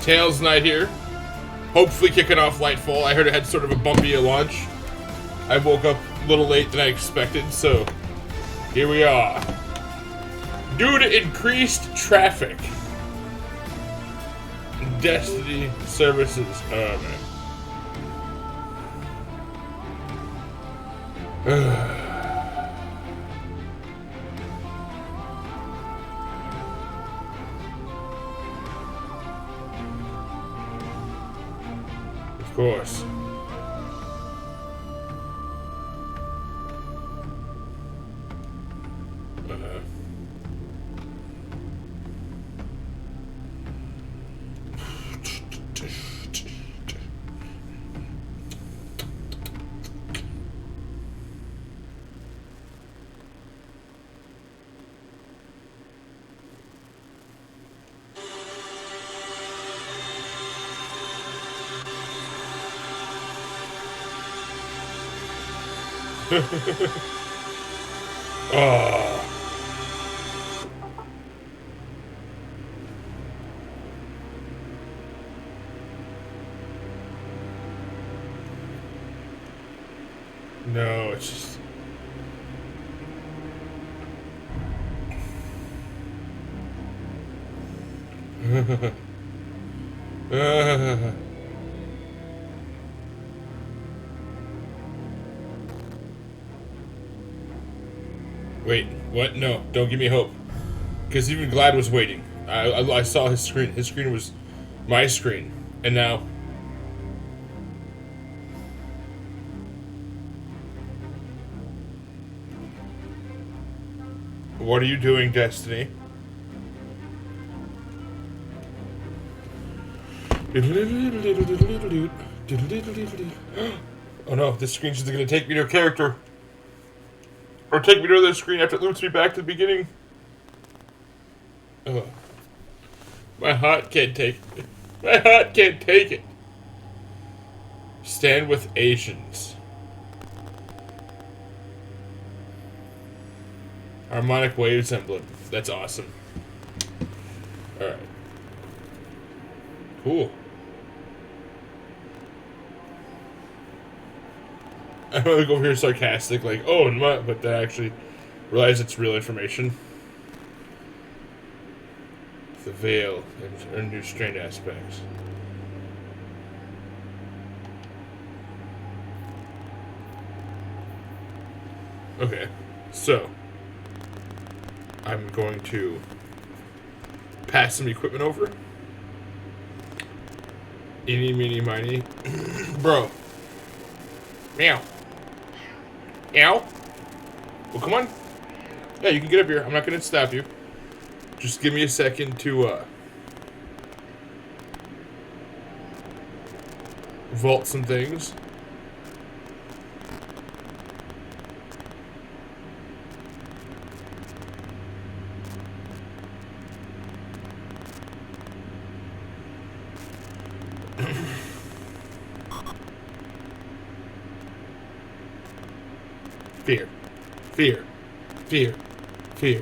Tails Night here. Hopefully kicking off Lightfall. I heard it had sort of a bumpy launch. I woke up a little late than I expected, so here we are. Due to increased traffic, Destiny services. Oh man. Of course. Oh. No, it's just... Wait, what? No, don't give me hope. Because even Glad was waiting. I saw his screen. His screen was my screen. And now... What are you doing, Destiny? Oh no, this screen's just gonna take me to a character. Or take me to another screen after it loops me back to the beginning. Ugh. My heart can't take it. My heart can't take it. Stand with Asians. Harmonic Waves emblem. That's awesome. Alright. Cool. I'm gonna go over here sarcastic, like, oh, but then I actually realize it's real information. The veil and new strain aspects. Okay, so I'm going to pass some equipment over. Eeny, meeny, miny. Bro. Meow. Meow. Well, come on. Yeah, you can get up here. I'm not going to stop you. Just give me a second to, vault some things. Fear. Fear. Fear. Fear.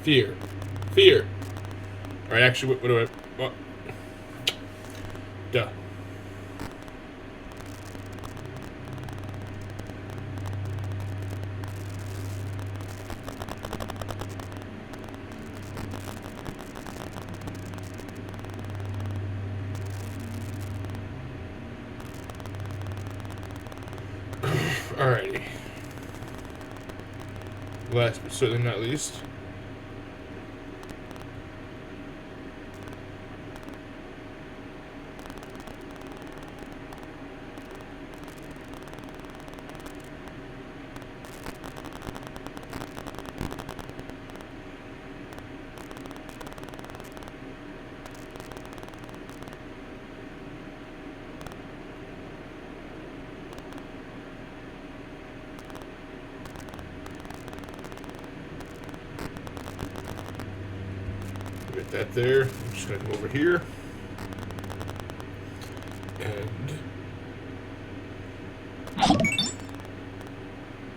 Fear. Fear. Alright, actually, what do I... What? Duh. Alrighty. Last but certainly not least. Get that there. I'm just gonna come over here. And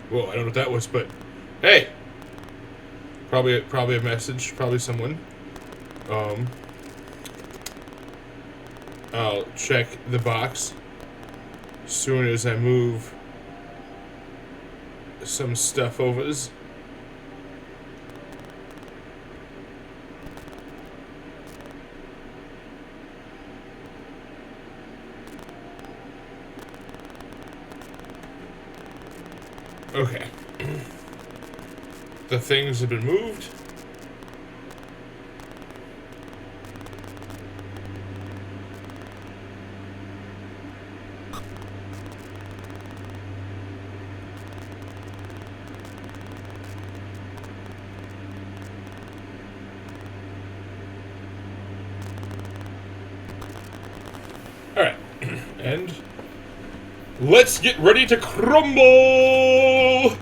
whoa, I don't know what that was, but hey! Probably a message, probably someone. I'll check the box as soon as I move some stuff overs. Okay. The things have been moved. Alright. And let's get ready to crumble!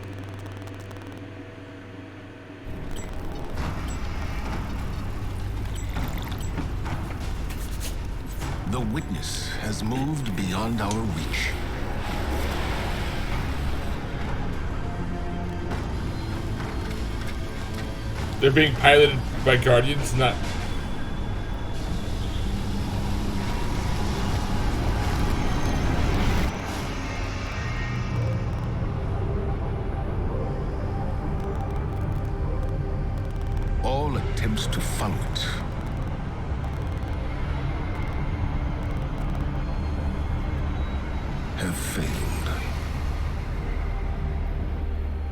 The witness has moved beyond our reach. They're being piloted by Guardians, not... All attempts to follow it have failed.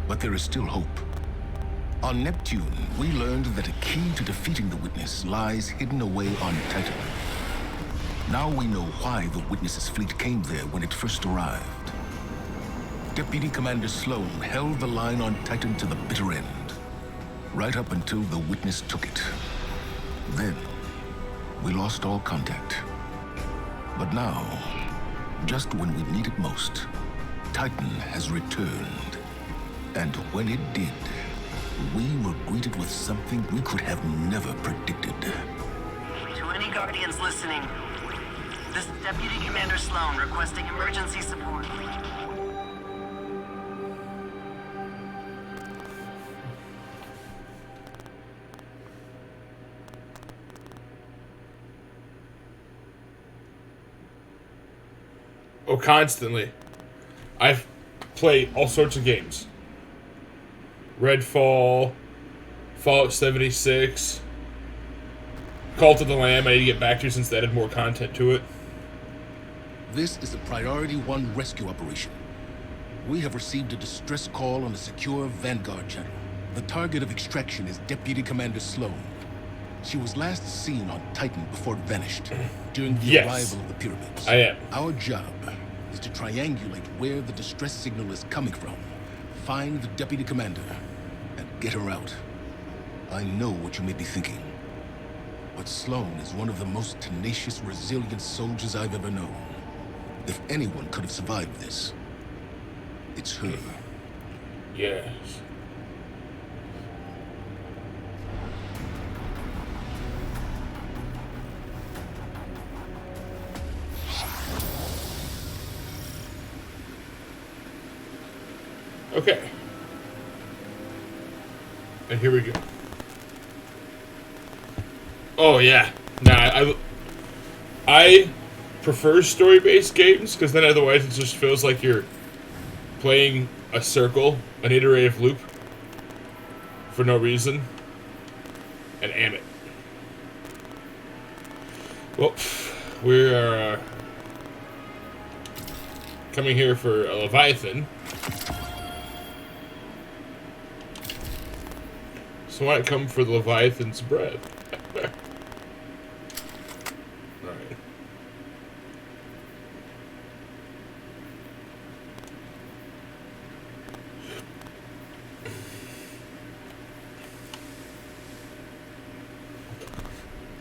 But there is still hope. On Neptune, we learned that a key to defeating the Witness lies hidden away on Titan. Now we know why the Witness's fleet came there when it first arrived. Deputy Commander Sloan held the line on Titan to the bitter end, right up until the Witness took it. Then, we lost all contact. But now, just when we need it most, Titan has returned. And when it did, we were greeted with something we could have never predicted. To any Guardians listening, this is Deputy Commander Sloan requesting emergency support. Oh, constantly. I play all sorts of games. Redfall, Fallout 76, Cult of the Lamb I need to get back to since they added more content to it. This is a Priority 1 rescue operation. We have received a distress call on a secure Vanguard channel. The target of extraction is Deputy Commander Sloan. She was last seen on Titan before it vanished during the arrival of the pyramids. I am. Our job is to triangulate where the distress signal is coming from, find the Deputy Commander, and get her out. I know what you may be thinking, but Sloan is one of the most tenacious, resilient soldiers I've ever known. If anyone could have survived this, it's her. Yes. Okay. And here we go. Oh yeah. Nah, I prefer story-based games because then otherwise it just feels like you're playing a circle, an iterative loop for no reason. And damn it. Well, we are coming here for a Leviathan. So why not come for the Leviathan's bread? Alright.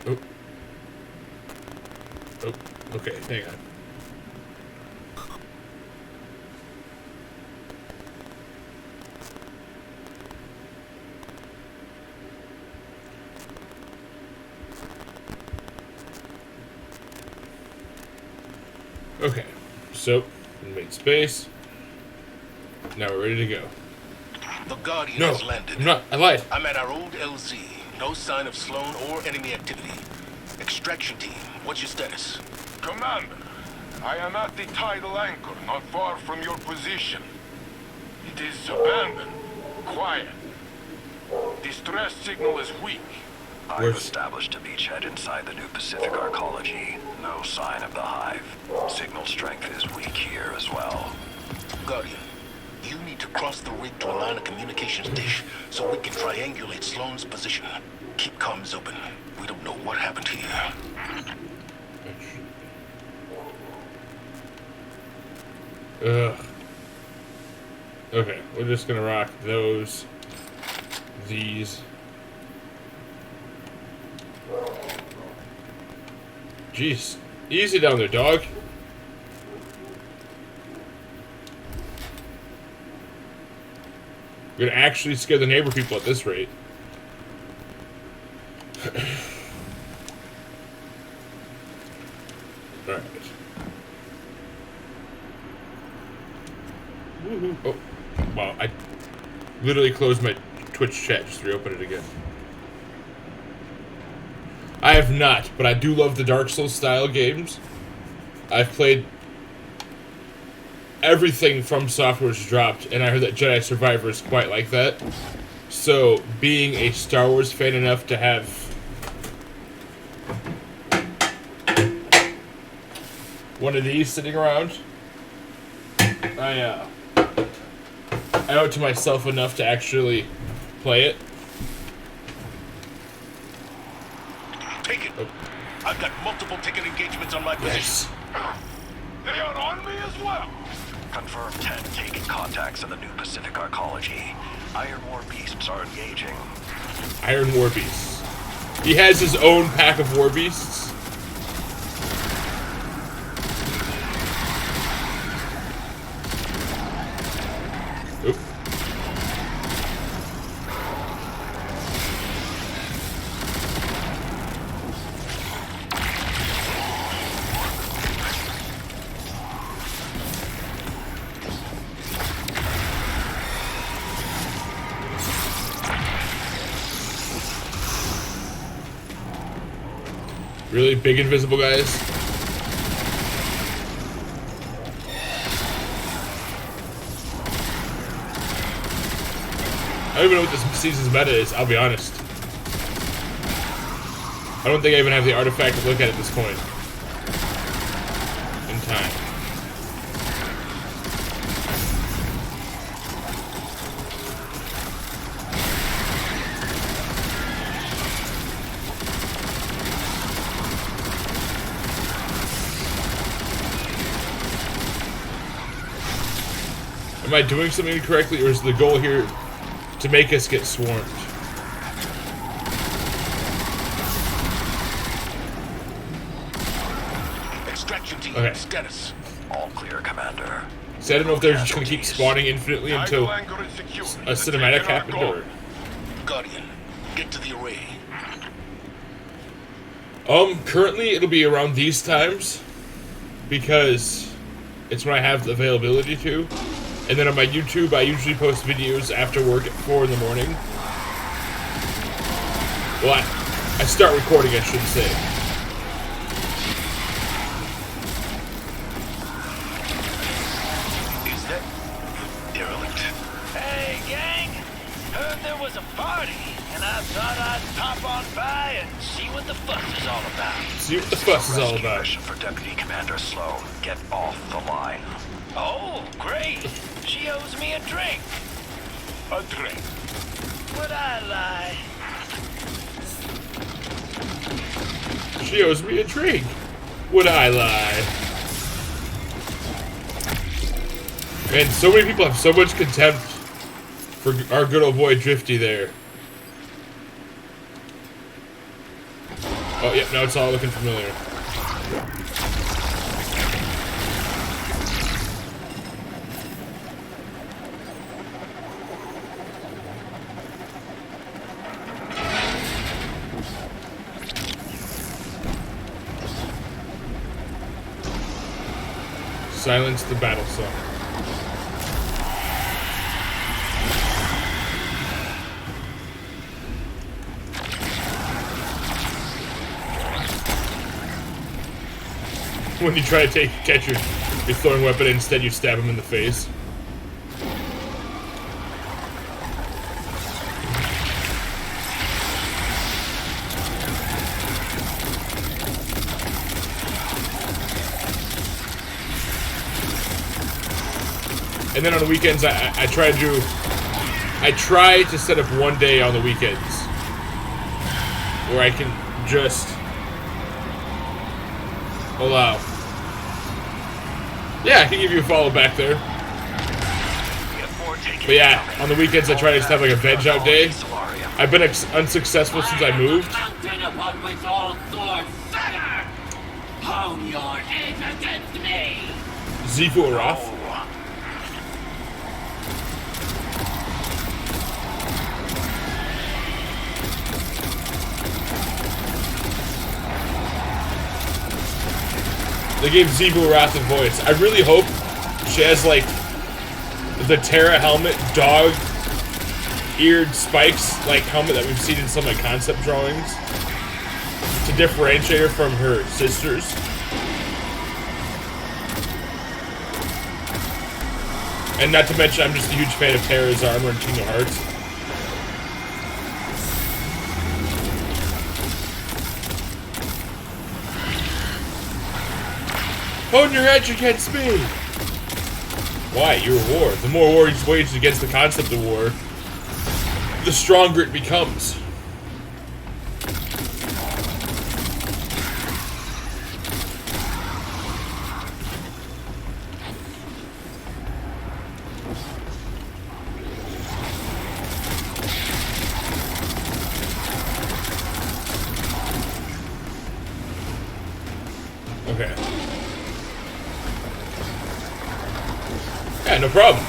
Oh. Oh, okay, hang on. Okay, so, we made space. Now we're ready to go. The Guardian No, has landed. I'm not. I lied. I'm at our old LZ. No sign of Sloan or enemy activity. Extraction team, what's your status? Commander, I am at the tidal anchor, not far from your position. It is abandoned, quiet. Distress signal is weak. I've established a beachhead inside the New Pacific Arcology. No sign of the hive. Signal strength is weak here as well. Guardian, you need to cross the rig to align a communications dish so we can triangulate Sloane's position. Keep comms open. We don't know what happened here. Ugh. Okay, we're just gonna rock those. These. Jeez. Easy down there, dog. We're gonna actually scare the neighbor people at this rate. Alright. Oh, wow, I literally closed my Twitch chat just to reopen it again. I have not, but I do love the Dark Souls style games. I've played everything from Software's dropped, and I heard that Jedi Survivor is quite like that. So, being a Star Wars fan enough to have one of these sitting around, I owe it to myself enough to actually play it. Take it. Oh. I've got multiple ticket engagements on my position. Yes. They are on me as well. Confirm 10 taken contacts in the New Pacific Arcology. Iron War beasts are engaging. Iron War Beasts. He has his own pack of War Beasts. Oop. Really big invisible guys. I don't even know what this season's meta is, I'll be honest. I don't think I even have the artifact to look at this point in time. Am I doing something correctly, or is the goal here to make us get swarmed? Extraction team, Okay. status. All clear, Commander. See, I don't know if they're just gonna keep spawning infinitely until Tidal anchor is secured. a cinematic Taken are happened, gone. or... Guardian, get to the array. Currently it'll be around these times, because it's when I have the availability to. And then on my YouTube, I usually post videos after work at 4 in the morning. Well, I start recording, I should say. Is that derelict? Hey, gang! Heard there was a party, and I thought I'd pop on by and see what the fuss is all about. See what the fuss is all Rescue about. mission for Deputy Commander Sloan. Get off the line. Oh, great! She owes me a drink. A drink. Would I lie? She owes me a drink. Would I lie? Man, so many people have so much contempt for our good old boy Drifty there. Oh, yep, now it's all looking familiar. Silence the battle song. when you try to catch your throwing weapon, instead you stab him in the face. And then on the weekends, I try to set up one day on the weekends where I can just allow. Yeah, I can give you a follow back there. But yeah, on the weekends I try to just have like a veg out day. I've been unsuccessful since I moved. Zifu Arath. They gave Zivu Arath a voice. I really hope she has like the Terra helmet, dog-eared spikes like helmet that we've seen in some like concept drawings to differentiate her from her sisters. And not to mention, I'm just a huge fan of Terra's armor in Kingdom Hearts. Hold your edge against me! Why? You're a war. The more war is waged against the concept of war, the stronger it becomes. Okay. Yeah, no problem.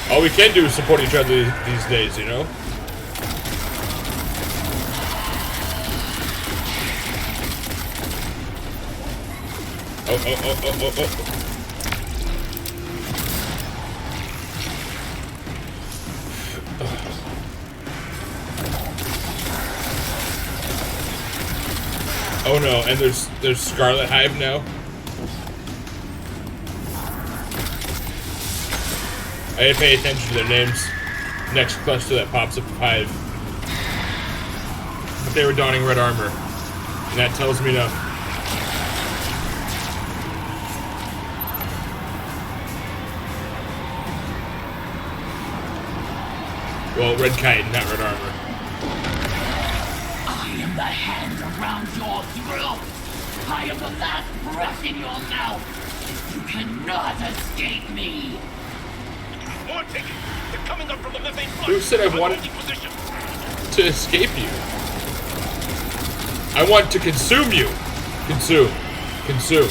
All we can do is support each other these days, you know? Oh. Oh no, and there's Scarlet Hive now. I didn't pay attention to their names. Next cluster that pops up of Hive. But they were donning red armor. And that tells me enough. Well, red kite, not red armor. I am the hand around your throat. I am the last breath in your mouth. You cannot escape me. They're coming up from the methane flood. Who said I wanted to escape you? I want to consume you. Consume. Consume.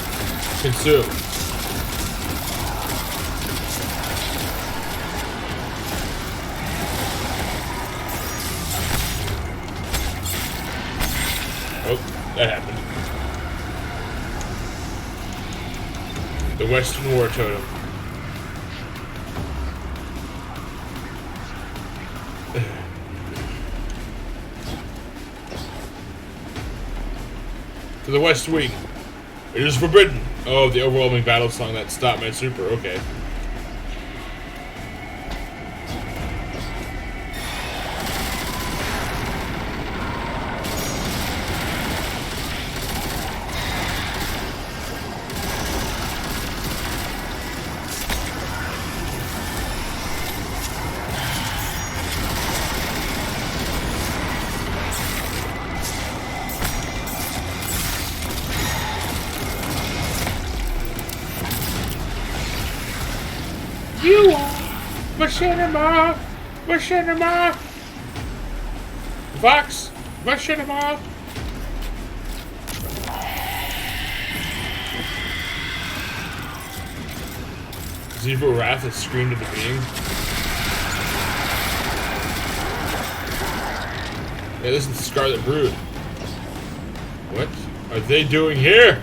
Consume. Oh, that happened. The Western War Totem. To the West Wing. It is forbidden. Oh, the overwhelming battle song that stopped my super. Okay. You are Machinima! Machinima! Vox! Machinima! Zivu Arath has screamed at the being. Hey, this is the Scarlet Brood. What are they doing here?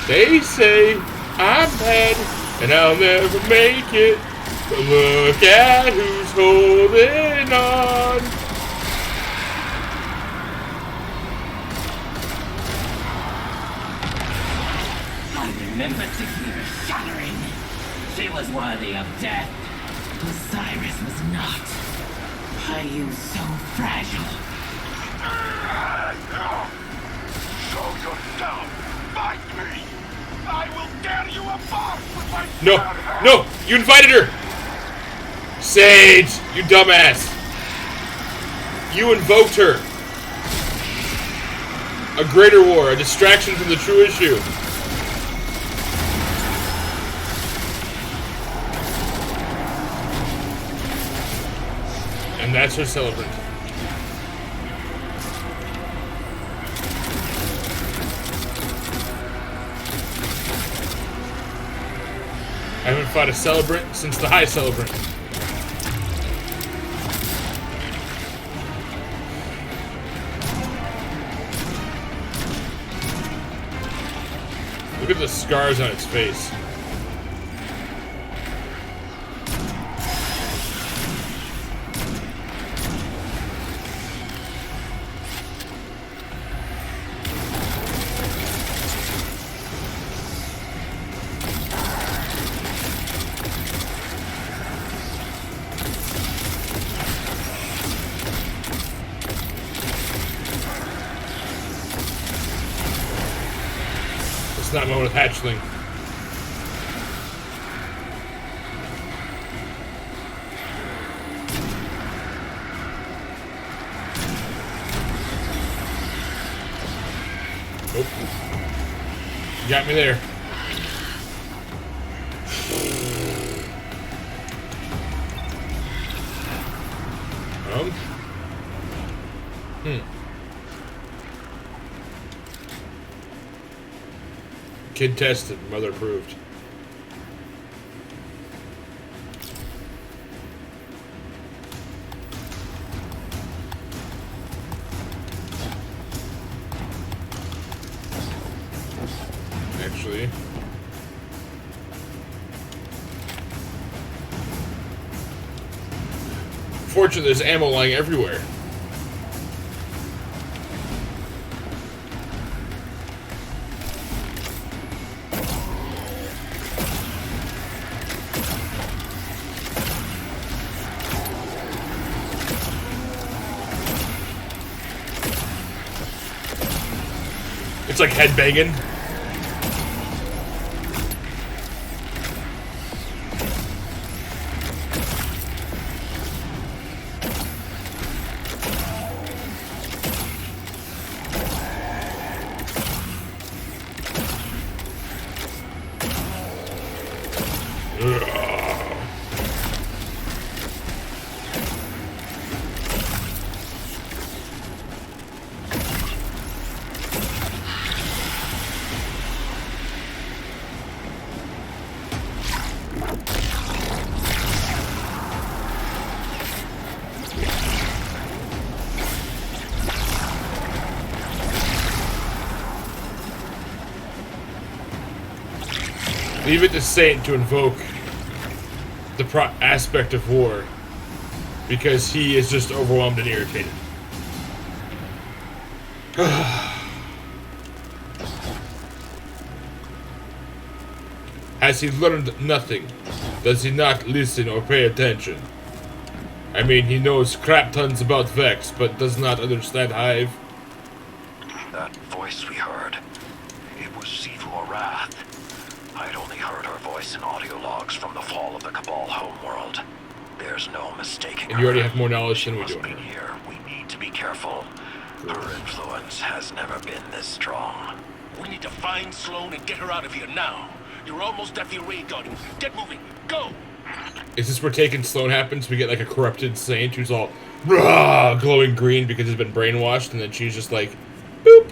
They say I'm bad, and I'll never make it. But look at who's holding on. I remember Sagira shattering. She was worthy of death. Osiris was not. Are you so fragile? Show yourself! Fight me! I will tear you apart with my No, bare hands. no, you invited her. Sage, you dumbass. You invoked her. A greater war, a distraction from the true issue. And that's her celebrant. I haven't fought a celebrant since the High Celebrant. Look at the scars on its face. It's not one with hatchling. Nope. You got me there. Kid tested, mother approved. Actually, fortunately, there's ammo lying everywhere. It's like headbanging. Leave it to Saint to invoke the aspect of war, because he is just overwhelmed and irritated. Has he learned nothing? Does he not listen or pay attention? I mean, he knows crap tons about Vex, but does not understand Hive. That voice we heard, it was Sifu Arath. I'd only heard her voice in audio logs from the fall of the Cabal homeworld. There's no mistaking her. And you already have more knowledge than we do. She must be here. We need to be careful. Her influence has never been this strong. We need to find Sloane and get her out of here now. You're almost at the array, Guardian. Get moving. Go! Is this where taking Sloane happens? We get like a corrupted Saint who's all rah, glowing green because he's been brainwashed, and then she's just like, boop.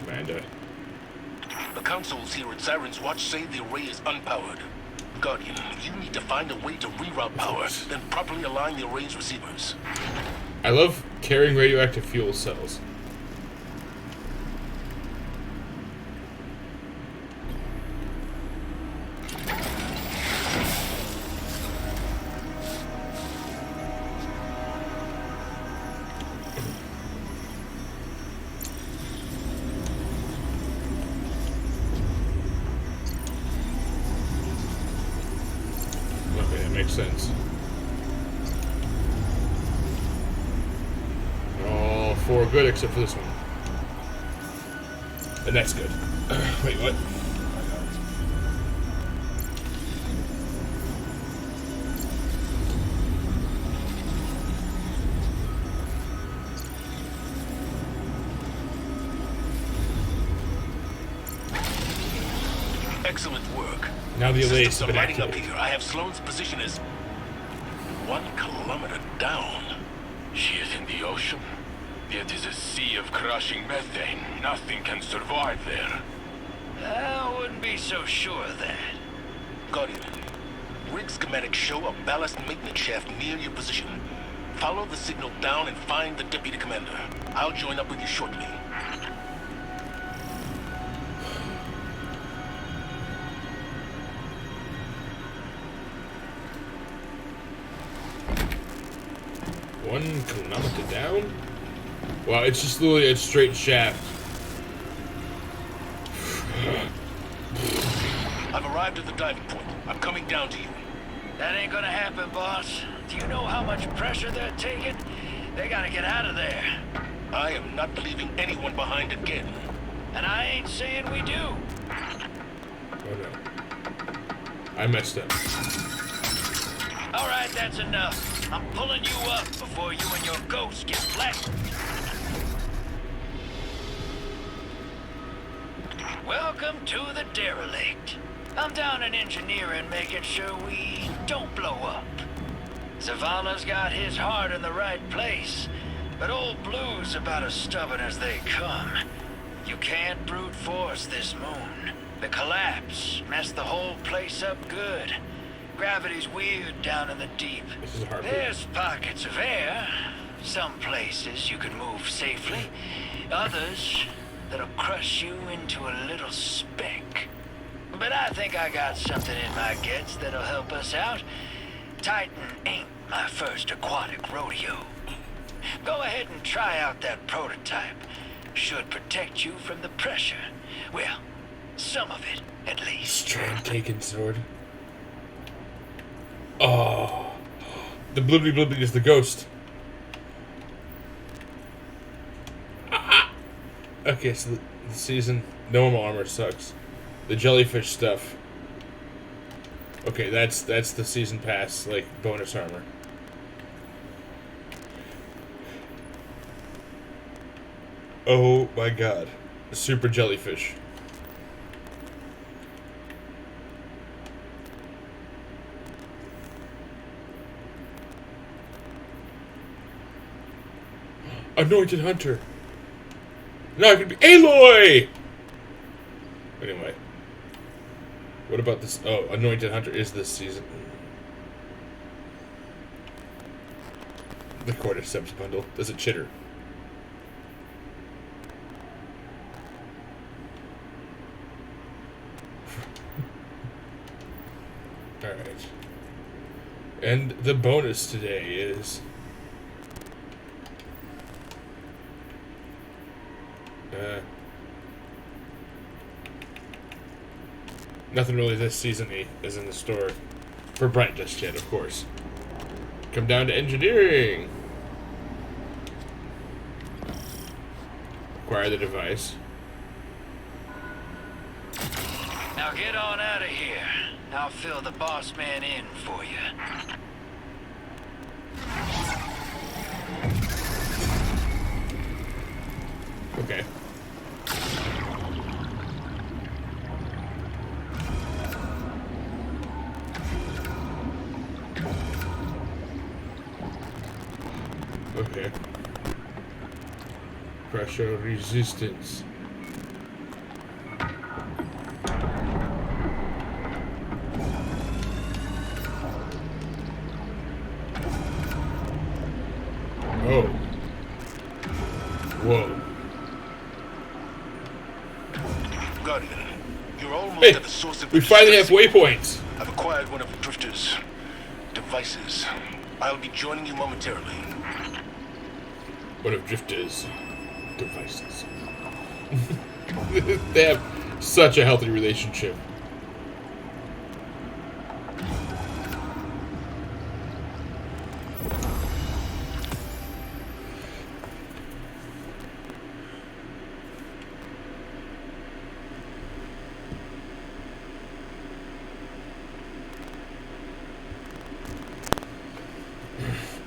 Amanda. The consoles here at Zaren's Watch say the array is unpowered. Guardian, you need to find a way to reroute power, then properly align the array's receivers. I love carrying radioactive fuel cells. Okay, that makes sense. All four good except for this one. And that's good. Wait, what? Excellent work. Now the Elais Systems have are been lighting up activated. here. I have Sloane's position as 1 kilometer down. She is in the ocean. It is a sea of crushing methane. Nothing can survive there. I wouldn't be so sure of that. Guardian, rig schematics show a ballast maintenance shaft near your position. Follow the signal down and find the deputy commander. I'll join up with you shortly. One kilometer down? Wow, it's just literally a straight shaft. I've arrived at the diving point. I'm coming down to you. That ain't gonna happen, boss. Do you know how much pressure they're taking? They gotta get out of there. I am not leaving anyone behind again. And I ain't saying we do. Oh no. I messed up. All right, that's enough. I'm pulling you up before you and your ghost get flattened. Welcome to the derelict. I'm down in engineering, making sure we don't blow up. Zavala's got his heart in the right place, but Old Blue's about as stubborn as they come. You can't brute force this moon. The collapse messed the whole place up good. Gravity's weird down in the deep. This is a hard There's pockets of air. Some places you can move safely. Others that'll crush you into a little speck. But I think I got something in my guts that'll help us out. Titan ain't my first aquatic rodeo. Go ahead and try out that prototype. Should protect you from the pressure. Well, some of it, at least. Strand taken sword. Oh. The blibbly blibbly is the ghost. Okay, so the season normal armor sucks. The jellyfish stuff. Okay, that's the season pass, like, bonus armor. Oh my god. Super jellyfish. Anointed Hunter. Now I can be Aloy! Anyway. What about this? Oh, Anointed Hunter is this season. The Cordyceps bundle. There's a chitter. Alright. And the bonus today is... nothing really this season-y is in the store for Brent just yet, of course. Come down to engineering. Acquire the device. Now get on out of here. I'll fill the boss man in for you. Okay. Okay. Pressure resistance. Oh. Whoa. Guardian, you're almost Hey, at the source of we the finally have distress. waypoints. I've acquired one of Drifter's devices. I'll be joining you momentarily. One of Drifter's devices. They have such a healthy relationship.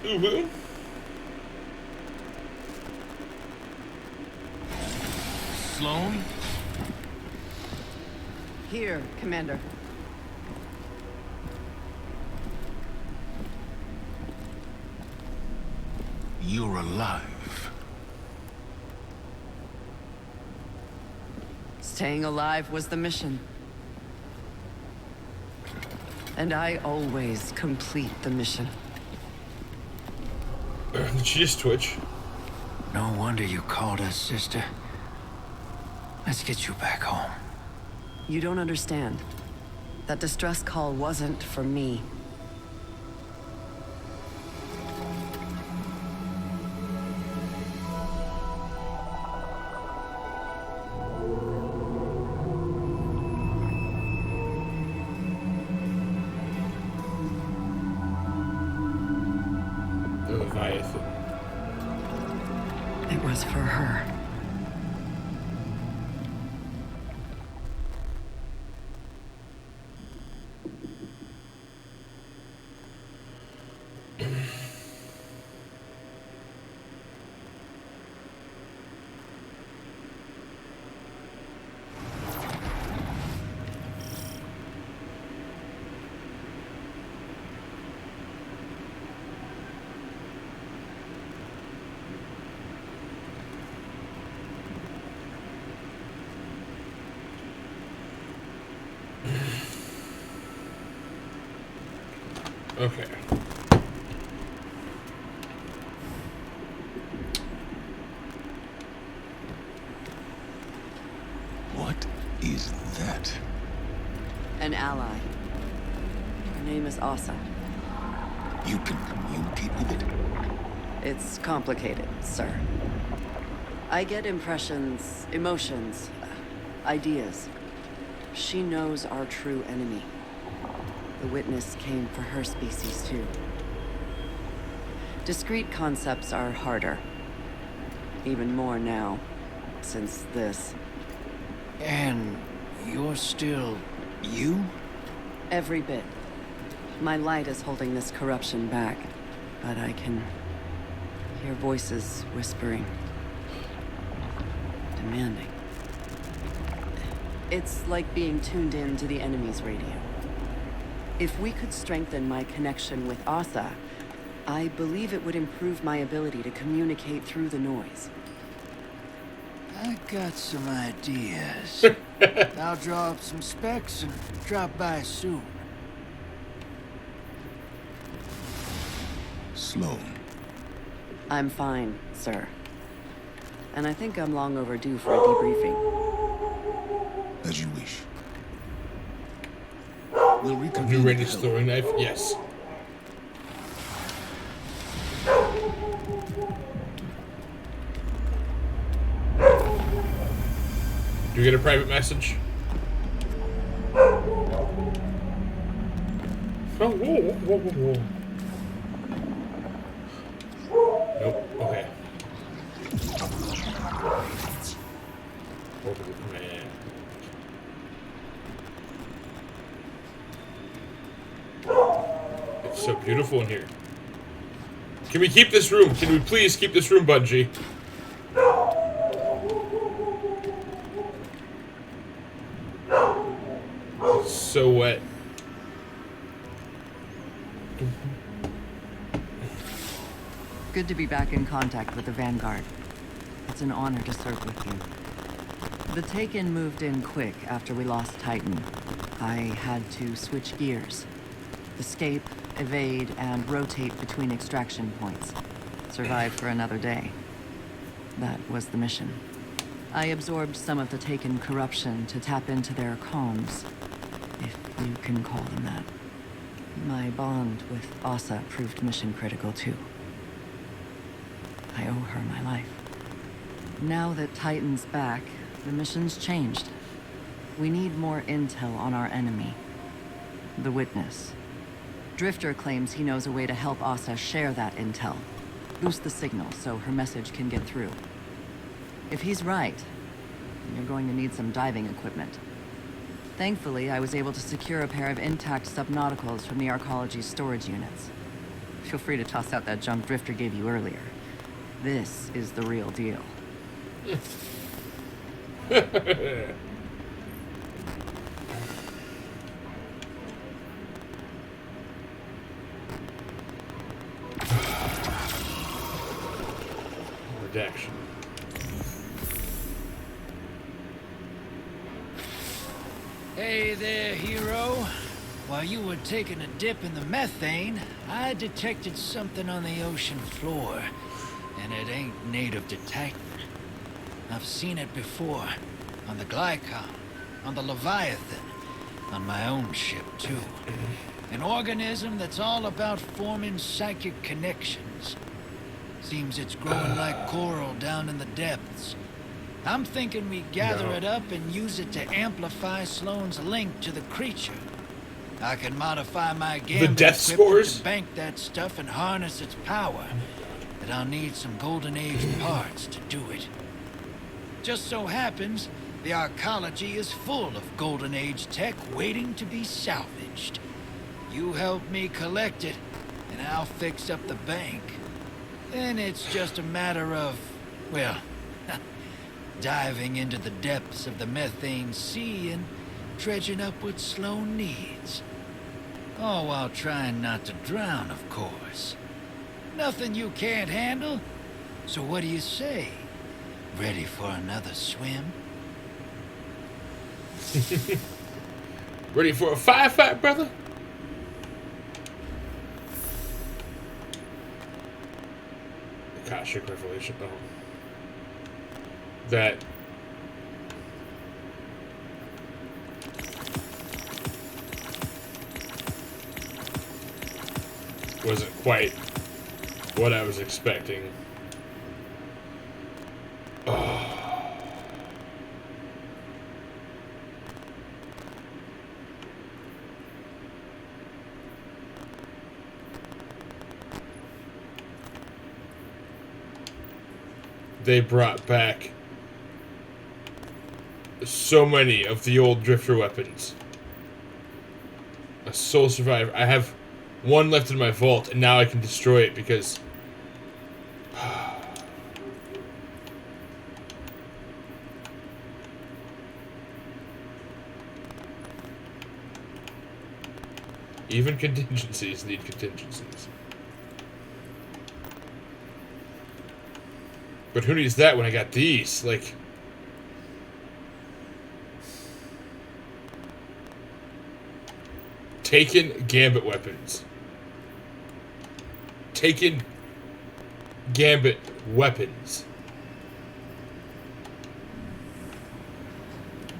Ooh. Sloan? Here, Commander. You're alive. Staying alive was the mission. And I always complete the mission. Did she just twitch? No wonder you called us, sister. Let's get you back home. You don't understand. That distress call wasn't for me. The Leviathan. It was for her. Okay. What is that? An ally. Her name is Asa. You can communicate with it? It's complicated, sir. I get impressions, emotions, ideas. She knows our true enemy. The Witness came for her species, too. Discrete concepts are harder. Even more now, since this. And you're still you? Every bit. My light is holding this corruption back, but I can hear voices whispering. Demanding. It's like being tuned in to the enemy's radio. If we could strengthen my connection with Asa, I believe it would improve my ability to communicate through the noise. I got some ideas. I'll draw up some specs and drop by soon. Sloan. I'm fine, sir. And I think I'm long overdue for a debriefing. As you wish. We'll Are reconvene. you ready at to Helm. throwing knife? Yes. Do you get a private message? Oh, whoa, whoa, whoa, whoa. Nope. Okay. Orbital command. It's so beautiful in here. Can we keep this room? Can we please keep this room, Bungie? It's so wet. Good to be back in contact with the Vanguard. It's an honor to serve with you. The Taken moved in quick after we lost Titan. I had to switch gears. Escape, evade, and rotate between extraction points. Survive for another day. That was the mission. I absorbed some of the Taken corruption to tap into their comms, if you can call them that. My bond with Asa proved mission critical too. I owe her my life. Now that Titan's back, the mission's changed. We need more intel on our enemy, the Witness. Drifter claims he knows a way to help Asa share that intel. Boost the signal so her message can get through. If he's right, you're going to need some diving equipment. Thankfully, I was able to secure a pair of intact subnauticals from the Arcology storage units. Feel free to toss out that junk Drifter gave you earlier. This is the real deal. Redaction. Hey there, hero. While you were taking a dip in the methane, I detected something on the ocean floor. And it ain't native to Titan. I've seen it before. On the Glykon, on the Leviathan, on my own ship too. An organism that's all about forming psychic connections. Seems it's growing like coral down in the depths. I'm thinking we gather it up and use it to amplify Sloane's link to the creature. I can modify my gambit death equipment spores? to bank that stuff and harness its power. But I'll need some Golden Age parts to do it. Just so happens, the Arcology is full of Golden Age tech waiting to be salvaged. You help me collect it, and I'll fix up the bank. Then it's just a matter of, well, diving into the depths of the methane sea and dredging up what Sloane needs. All while trying not to drown, of course. Nothing you can't handle. So what do you say? Ready for another swim? Ready for a firefight, brother? Akashic revelation, though. That wasn't quite what I was expecting. They brought back so many of the old Drifter weapons. A sole survivor. I have one left in my vault, and now I can destroy it because... Even contingencies need contingencies. But who needs that when I got these? Like... Taken Gambit weapons. Taken Gambit weapons.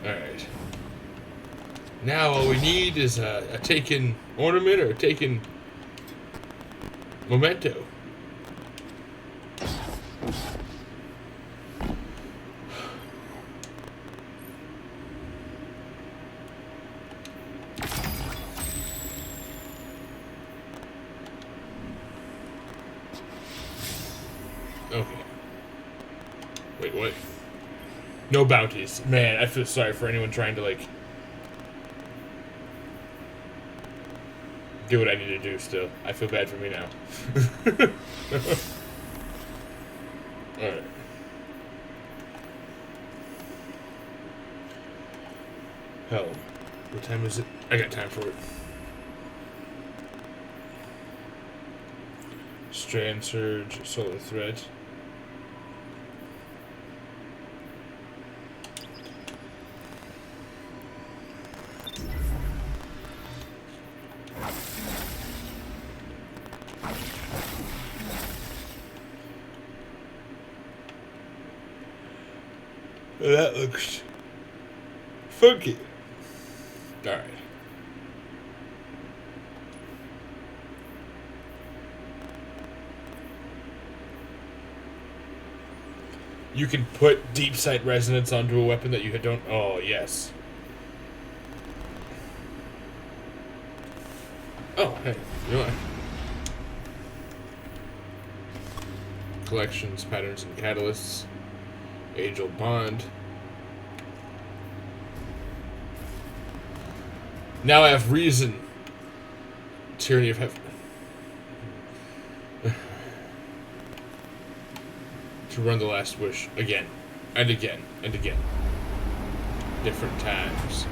Alright. Now all we need is a Taken ornament or a Taken memento. Okay. Wait, what? No bounties. Man, I feel sorry for anyone trying to, like, do what I need to do still. I feel bad for me now. Alright. Hell. What time is it? I got time for it. Strand Surge, Solar Thread. That looks funky. Alright. You can put deep sight resonance onto a weapon that you don't. Oh, yes. Oh, hey. You know what? Collections, patterns, and catalysts. Age-old bond. Now I have reason. Tyranny of heaven. To run the last wish again, and again, and again. Different times.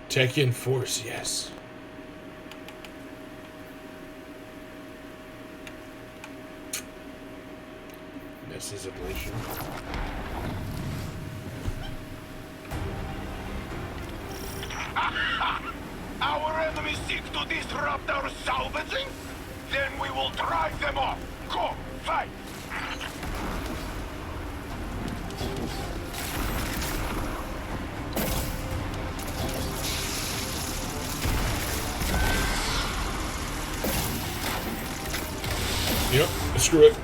Tekken Force, yes. This is ablation. Our enemies seek to disrupt our salvaging? Then we will drive them off. Go, fight! Yep, screw it.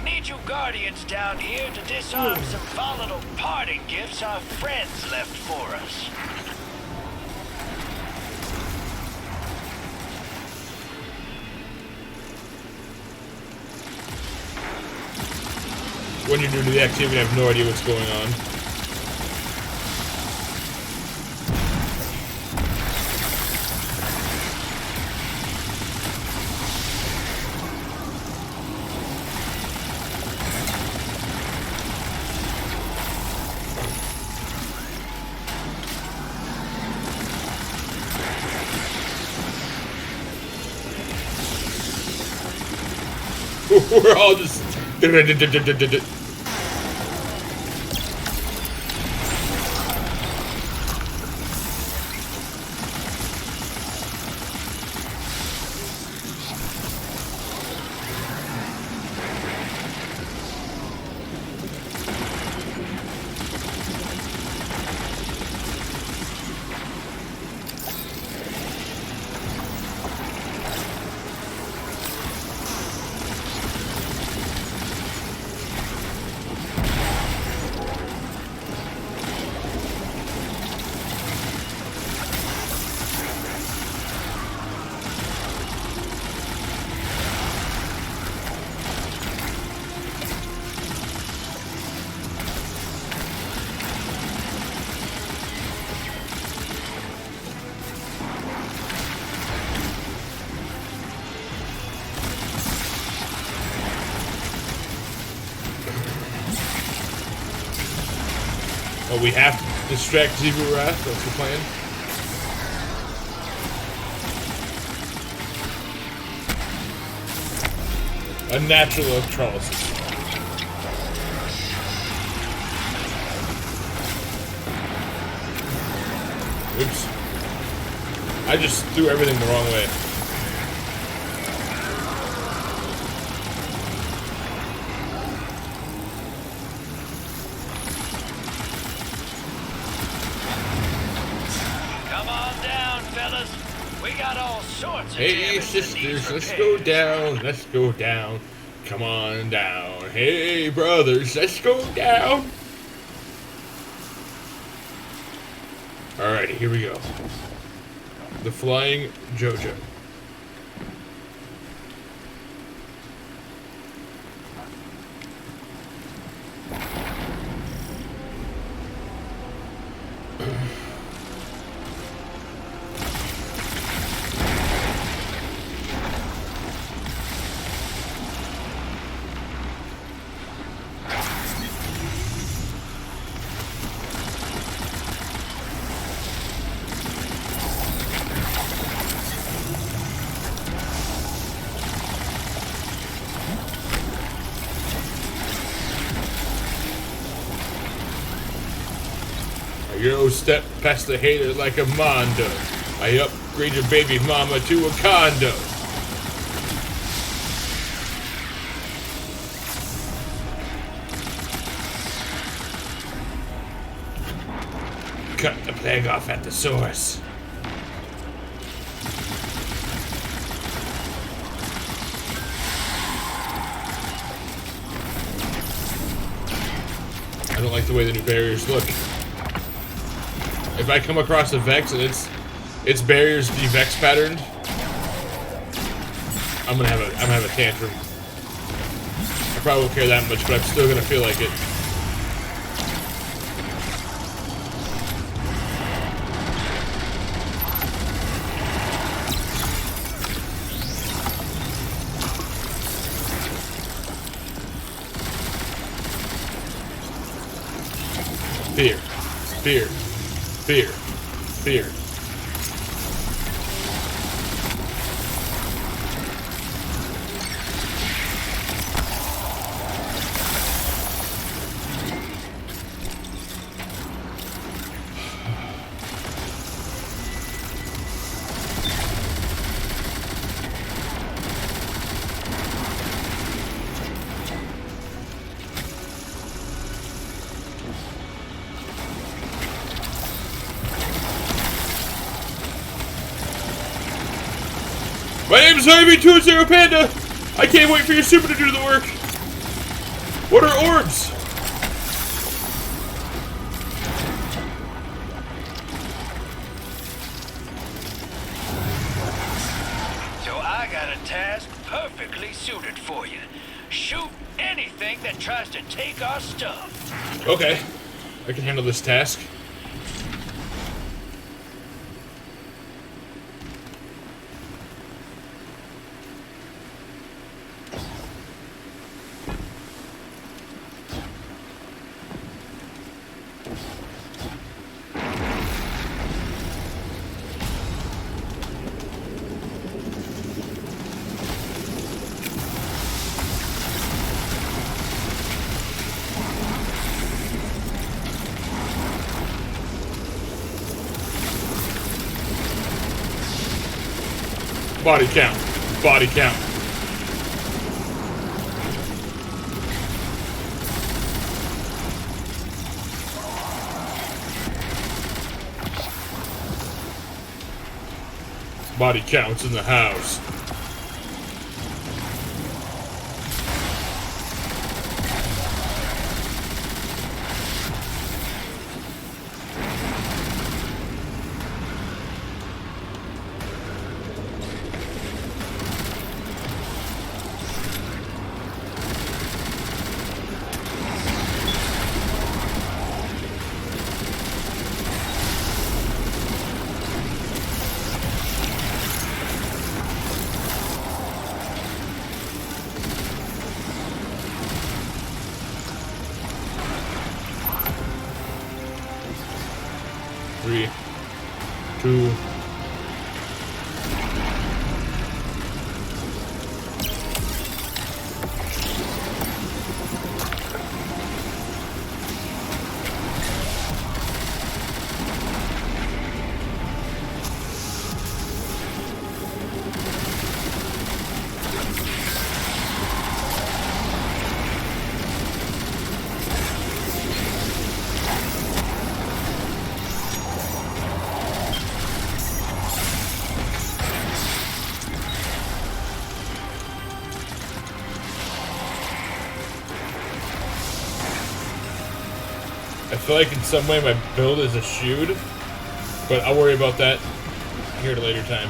Need you Guardians down here to disarm some volatile parting gifts our friends left for us. When you're new to the activity, I have no idea what's going on. We're all just... Oh, we have to distract Zebra Wrath? That's the plan? Unnatural electrolysis. Oops. I just threw everything the wrong way. Come on down, fellas. We got all sorts of Hey, damage that needs sisters, let's go repairs. down. Let's go down. Come on down. Hey, brothers, let's go down. Alrighty, here we go. The Flying Jojo. Yo, step past the hater like a mondo. I upgrade your baby mama to a condo. Cut the plague off at the source. I don't like the way the new barriers look. If I come across a Vex and its barriers de-Vex patterned, I'm gonna have a tantrum. I probably won't care that much, but I'm still gonna feel like it. Fear, fear, fear, fear. My name's Ivy20 Panda! I can't wait for your super to do the work! What are orbs? So I got a task perfectly suited for you. Shoot anything that tries to take our stuff. Okay, I can handle this task. Body count. Body count. Body counts in the house. Three, two. I feel like in some way my build is eschewed, but I'll worry about that here at a later time.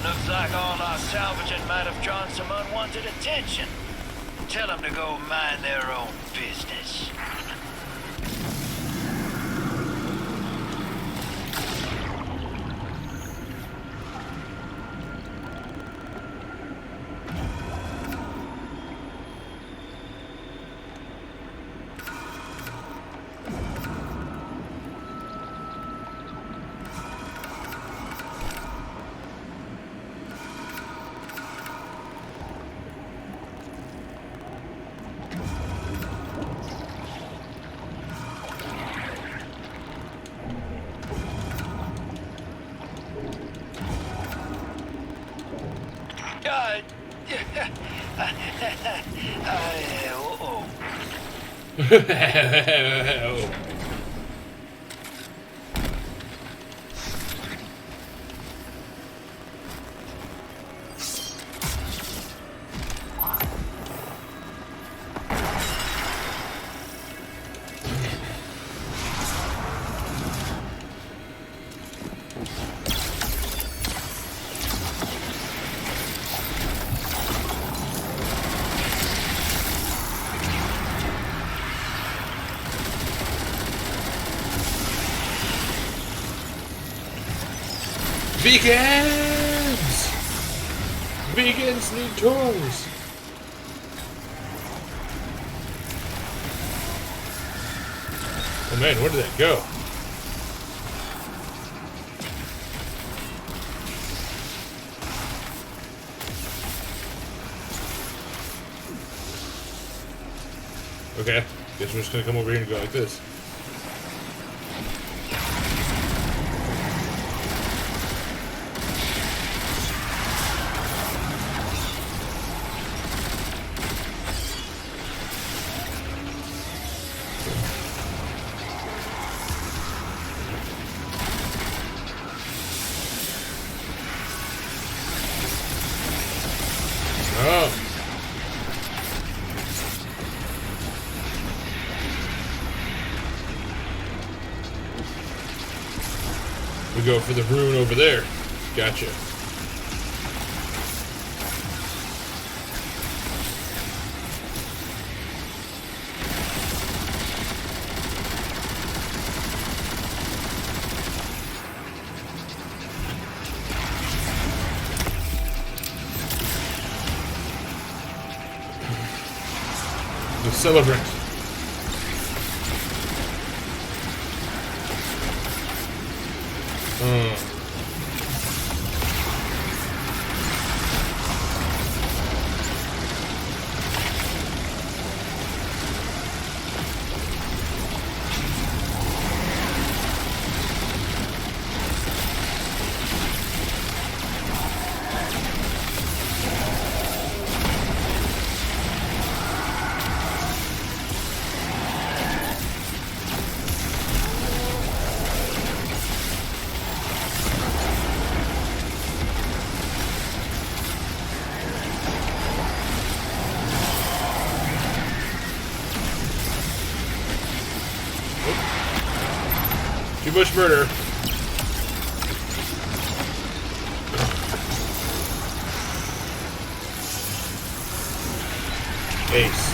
Looks like all our salvaging might have drawn some unwanted attention. Tell them to go mind their own business. Oh. Vegans! Vegans need toys! Oh man, where did that go? Okay, guess we're just gonna come over here and go like this. Oh. We go for the rune over there. Gotcha. The celebrant. Too much murder. Ace.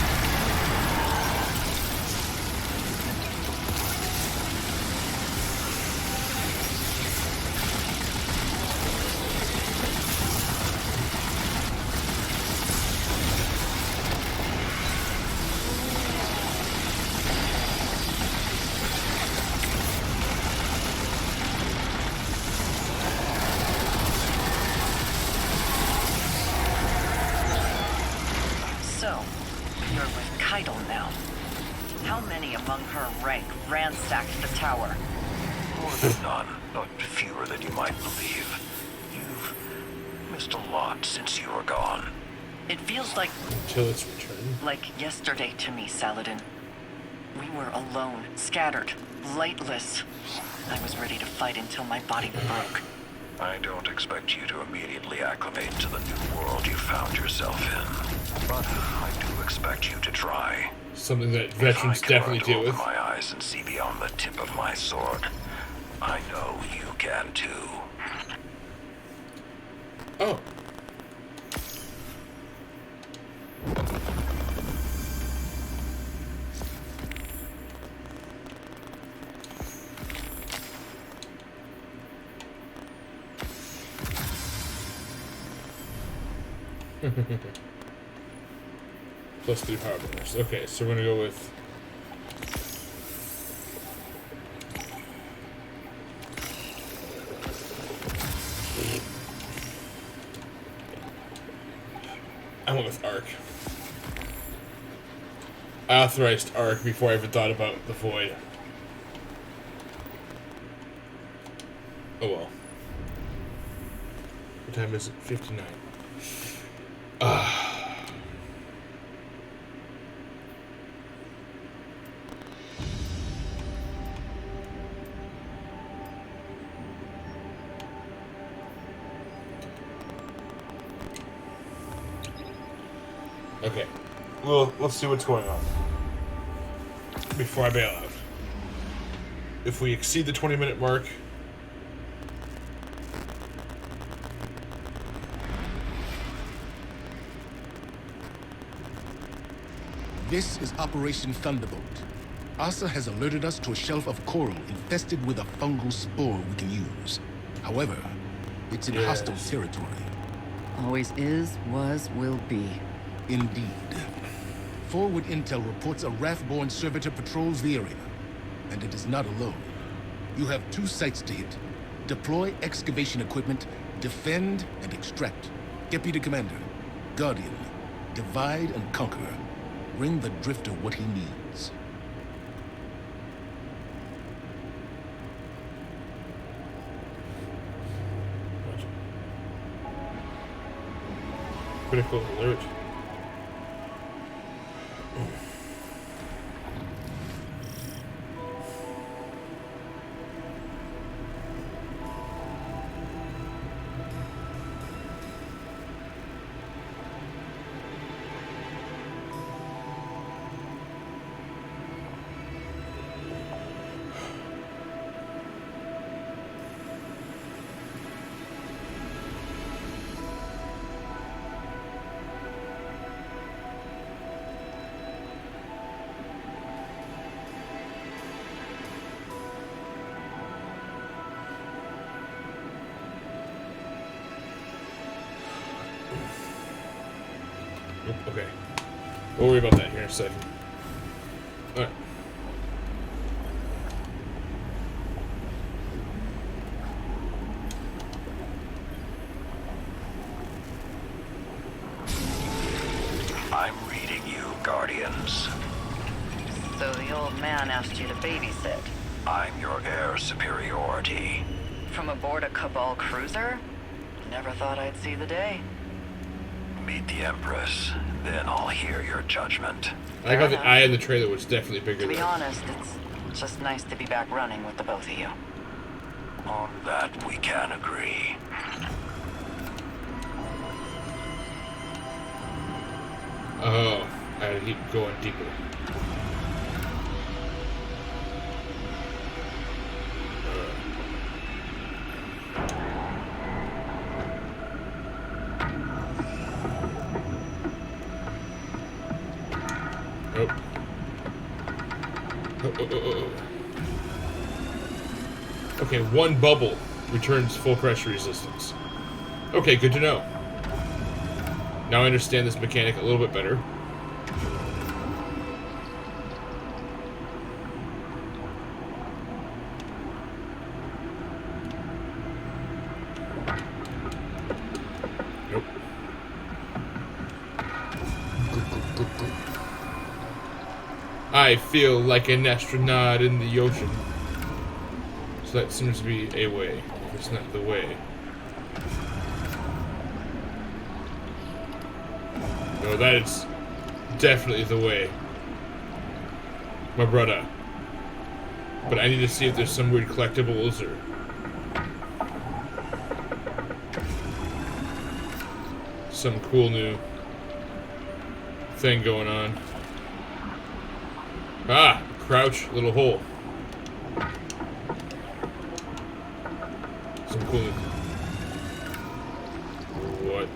So, you're with Keitel now. How many among her rank ransacked the tower? More than none, but fewer than you might believe. You've missed a lot since you were gone. It feels like Until its return. yesterday to me, Saladin. We were alone, scattered, lightless. I was ready to fight until my body broke. I don't expect you to immediately acclimate to the new world you found yourself in. But I do expect you to try. Something that If veterans I can definitely learn to deal with. open my eyes and see beyond the tip of my sword, I know you can too. Oh. Plus 3 power bonus. Okay, so we're gonna go with I went with Arc. I authorized Arc before I ever thought about the Void. Oh well. What time is it? 59. Okay. Well, let's see what's going on before I bail out. If we exceed the 20-minute mark, This is Operation Thunderbolt. Asa has alerted us to a shelf of coral infested with a fungal spore we can use. However, it's in hostile territory. Always is, was, will be. Indeed. Forward intel reports a Wrath-born servitor patrols the area. And it is not alone. You have 2 sites to hit. Deploy excavation equipment, defend, and extract. Deputy Commander, Guardian, divide and conquer. Bring the Drifter what he needs. critical alert. Okay. We'll worry about that here in a second. Alright. I'm reading you, Guardians. So the old man asked you to babysit? I'm your heir superiority. From aboard a Cabal cruiser? Never thought I'd see the day. Meet the Empress, then I'll hear your judgment. I like how the eye in the trailer was definitely bigger To be than honest, it's just nice to be back running with the both of you. On that we can agree. Oh, I keep going deeper. Nope. Oh. Okay, one bubble returns full pressure resistance. Okay, good to know. Now I understand this mechanic a little bit better. Nope. I feel like an astronaut in the ocean. So that seems to be a way, if it's not the way. No, that is definitely the way. My brother. But I need to see if there's some weird collectibles or... some cool new thing going on. Ah! Crouch, little hole. Some cool new... What?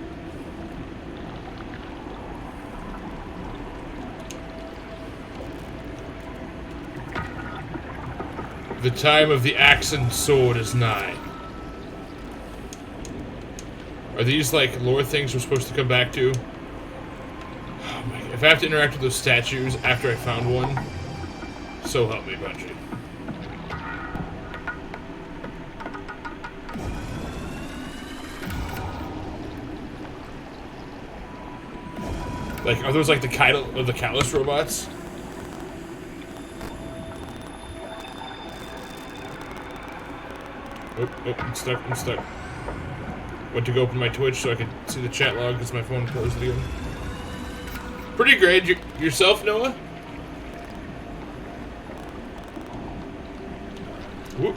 The time of the axe and sword is nigh. Are these like lore things we're supposed to come back to? Oh my God. If I have to interact with those statues after I found one, so help me, Bungie. Like, are those like the Callus robots? Oh, I'm stuck. Went to go open my Twitch so I could see the chat log because my phone closed again. Pretty great. Yourself, Noah? Whoop.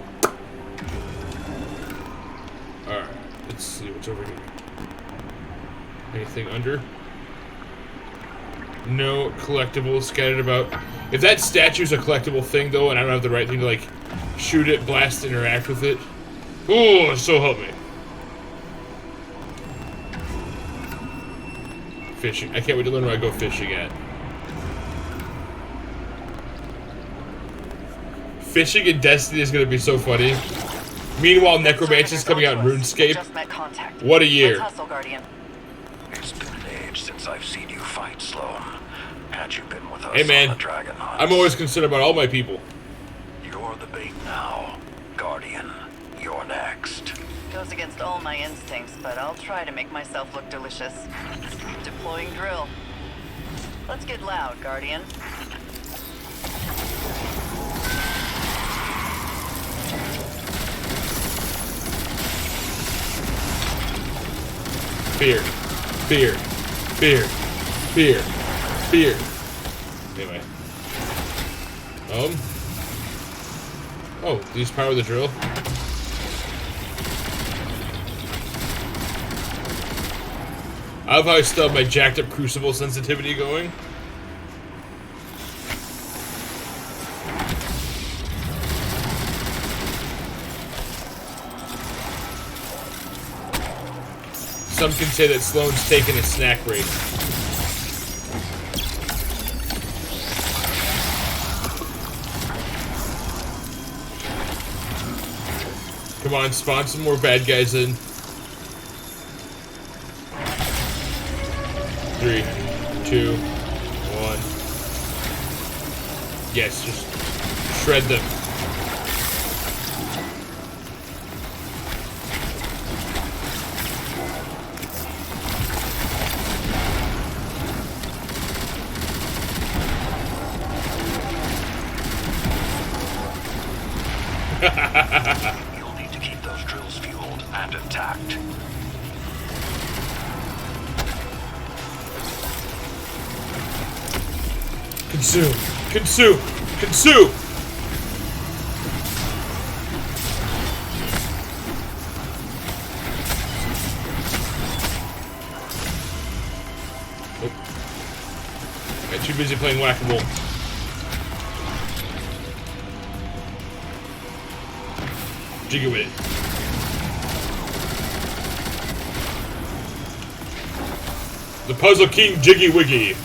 Alright, let's see what's over here. Anything under? No collectibles scattered about. If that statue's a collectible thing, though, and I don't have the right thing to, like, shoot it, blast, interact with it. Oh, so help me. Fishing. I can't wait to learn where I go fishing at. Fishing in Destiny is going to be so funny. Meanwhile, Necromancy's coming out in RuneScape. Just met contact. What a year. Let's hustle, Guardian. It's been an age since I've seen you fight, Sloan. Had you been with us Hey, man. on the Dragon Hunt. I'm always concerned about all my people. You're the bait now. Guardian, you're next. Goes against all my instincts, but I'll try to make myself look delicious. Deploying drill. Let's get loud, Guardian. Fear. Fear. Fear. Fear. Fear. Anyway. Oh, these power the drill. I love how I still have my jacked up crucible sensitivity going. Some can say that Sloan's taking a snack break. Come on, spawn some more bad guys in. 3, 2, 1. Yes, just shred them. You'll need to keep those drills fueled and intact. Consume! Consume! Consume! Oh. Got too busy playing whack-a-mole. Jiggy with it. The Puzzle King Jiggy Wiggy.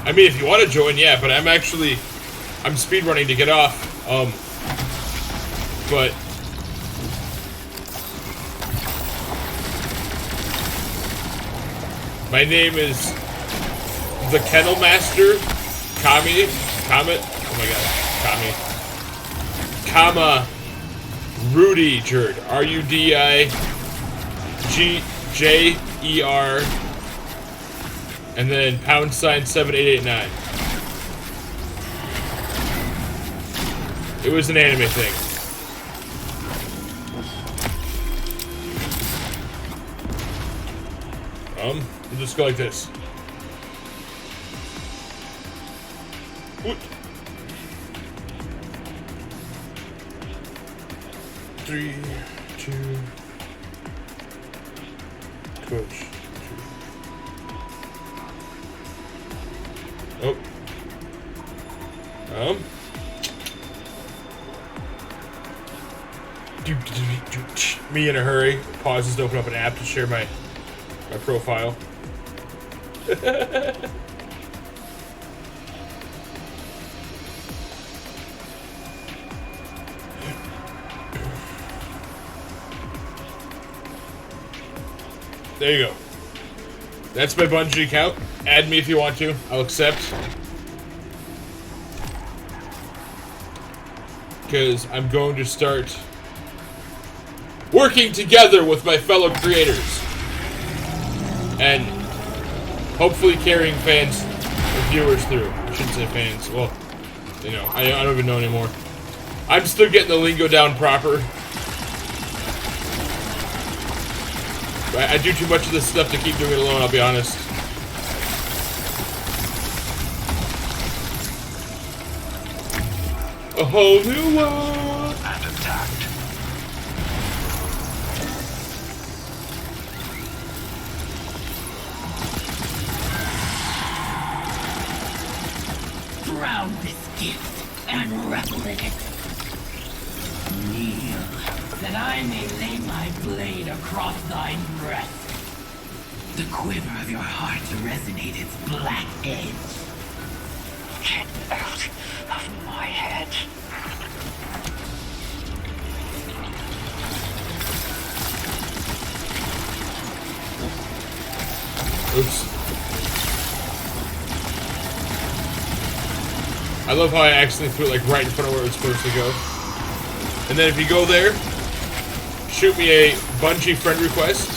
I mean, if you want to join, yeah, but I'm speedrunning to get off. But my name is the Kennel Master, Comet. Oh my god, Kami. Comma Rudy Jerd. RUDIGJER. And then #7889. It was an anime thing. We'll just go like this. What? 3, 2. Coach. Oh. Me in a hurry. Pauses to open up an app to share my profile. There you go. That's my Bungie account. Add me if you want to. I'll accept. Because I'm going to start working together with my fellow creators. And hopefully carrying fans or viewers through. I shouldn't say fans. Well, you know, I don't even know anymore. I'm still getting the lingo down proper. I do too much of this stuff to keep doing it alone, I'll be honest. A whole new world! And intact. and revel in it. Kneel, that I may lay my blade across thy breast. The quiver of your heart to resonate its black edge. Get out of my head. Oops. I love how I accidentally threw it like right in front of where it was supposed to go. And then if you go there, shoot me a Bungie friend request.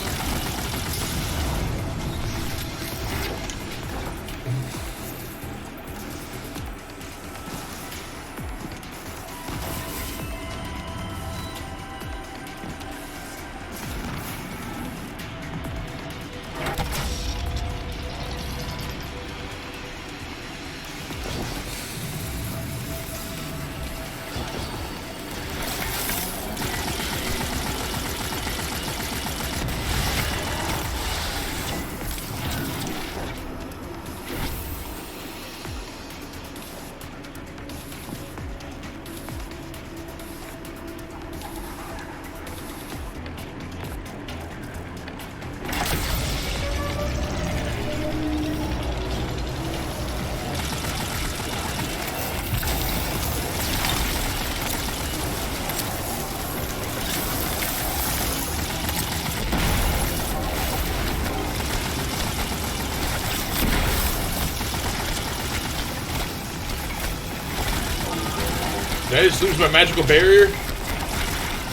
Did I just lose my magical barrier?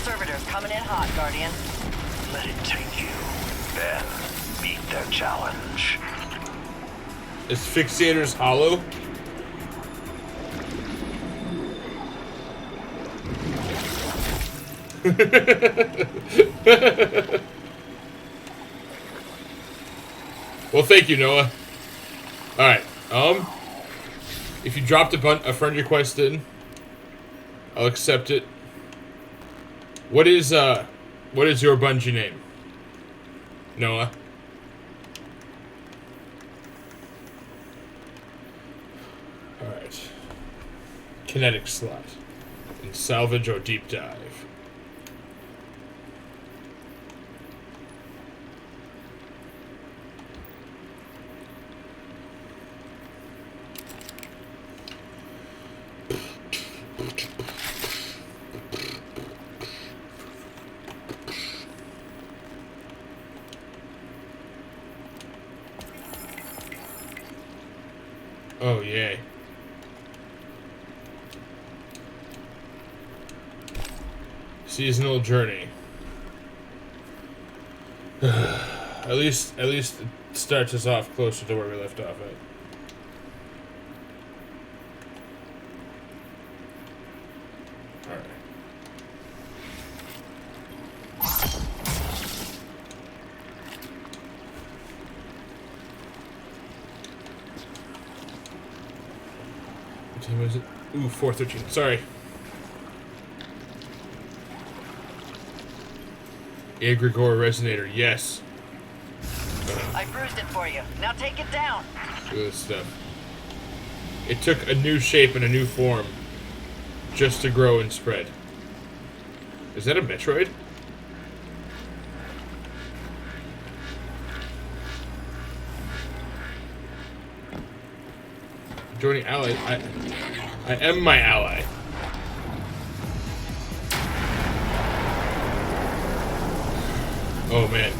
Servitors coming in hot, Guardian. Let it take you. Then meet their challenge. Asphyxiator's hollow? Well, thank you, Noah. Alright, if you dropped a friend request in, I'll accept it. What is your Bungie name? Noah? Alright. Kinetic slot. And salvage or deep dive. Oh, yay. Seasonal journey. At least it starts us off closer to where we left off at. Alright. What time is it? Ooh, 4:13. Sorry. Egregore Resonator, yes. I bruised it for you. Now take it down. Look at this stuff. It took a new shape and a new form just to grow and spread. Is that a Metroid? Joining ally. I am my ally. Oh man.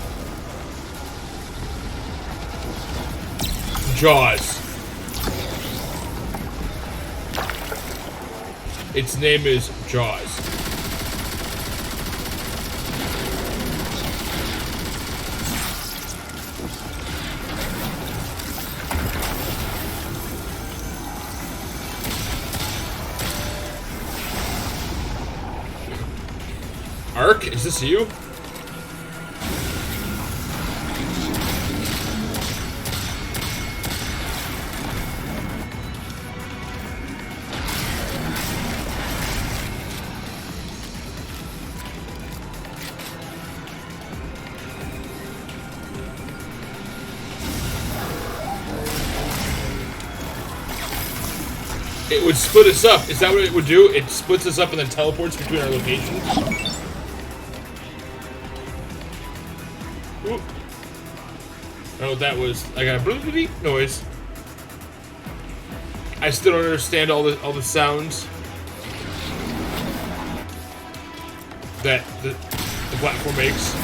Jaws. Its name is Jaws. Ark, is this you? it would split us up. Is that what it would do? It splits us up and then teleports between our locations? Ooh. Oh, that was... I got a bloop noise. I still don't understand all the sounds that the platform makes.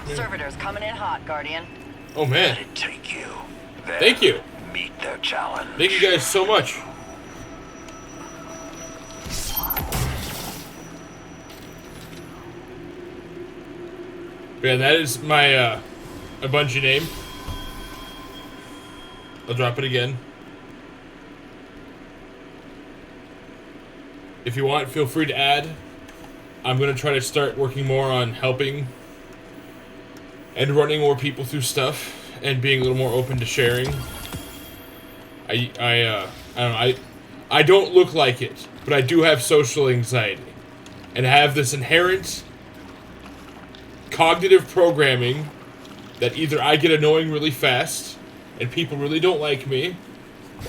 Servitors coming in hot, Guardian. Oh man. Let it take you. Then Thank you. Meet their challenge. Thank you guys so much. Yeah, that is my a Bungie name. I'll drop it again. If you want, feel free to add. I'm going to try to start working more on helping and running more people through stuff and being a little more open to sharing. I don't know, I don't look like it, but I do have social anxiety and have this inherent cognitive programming that either I get annoying really fast and people really don't like me,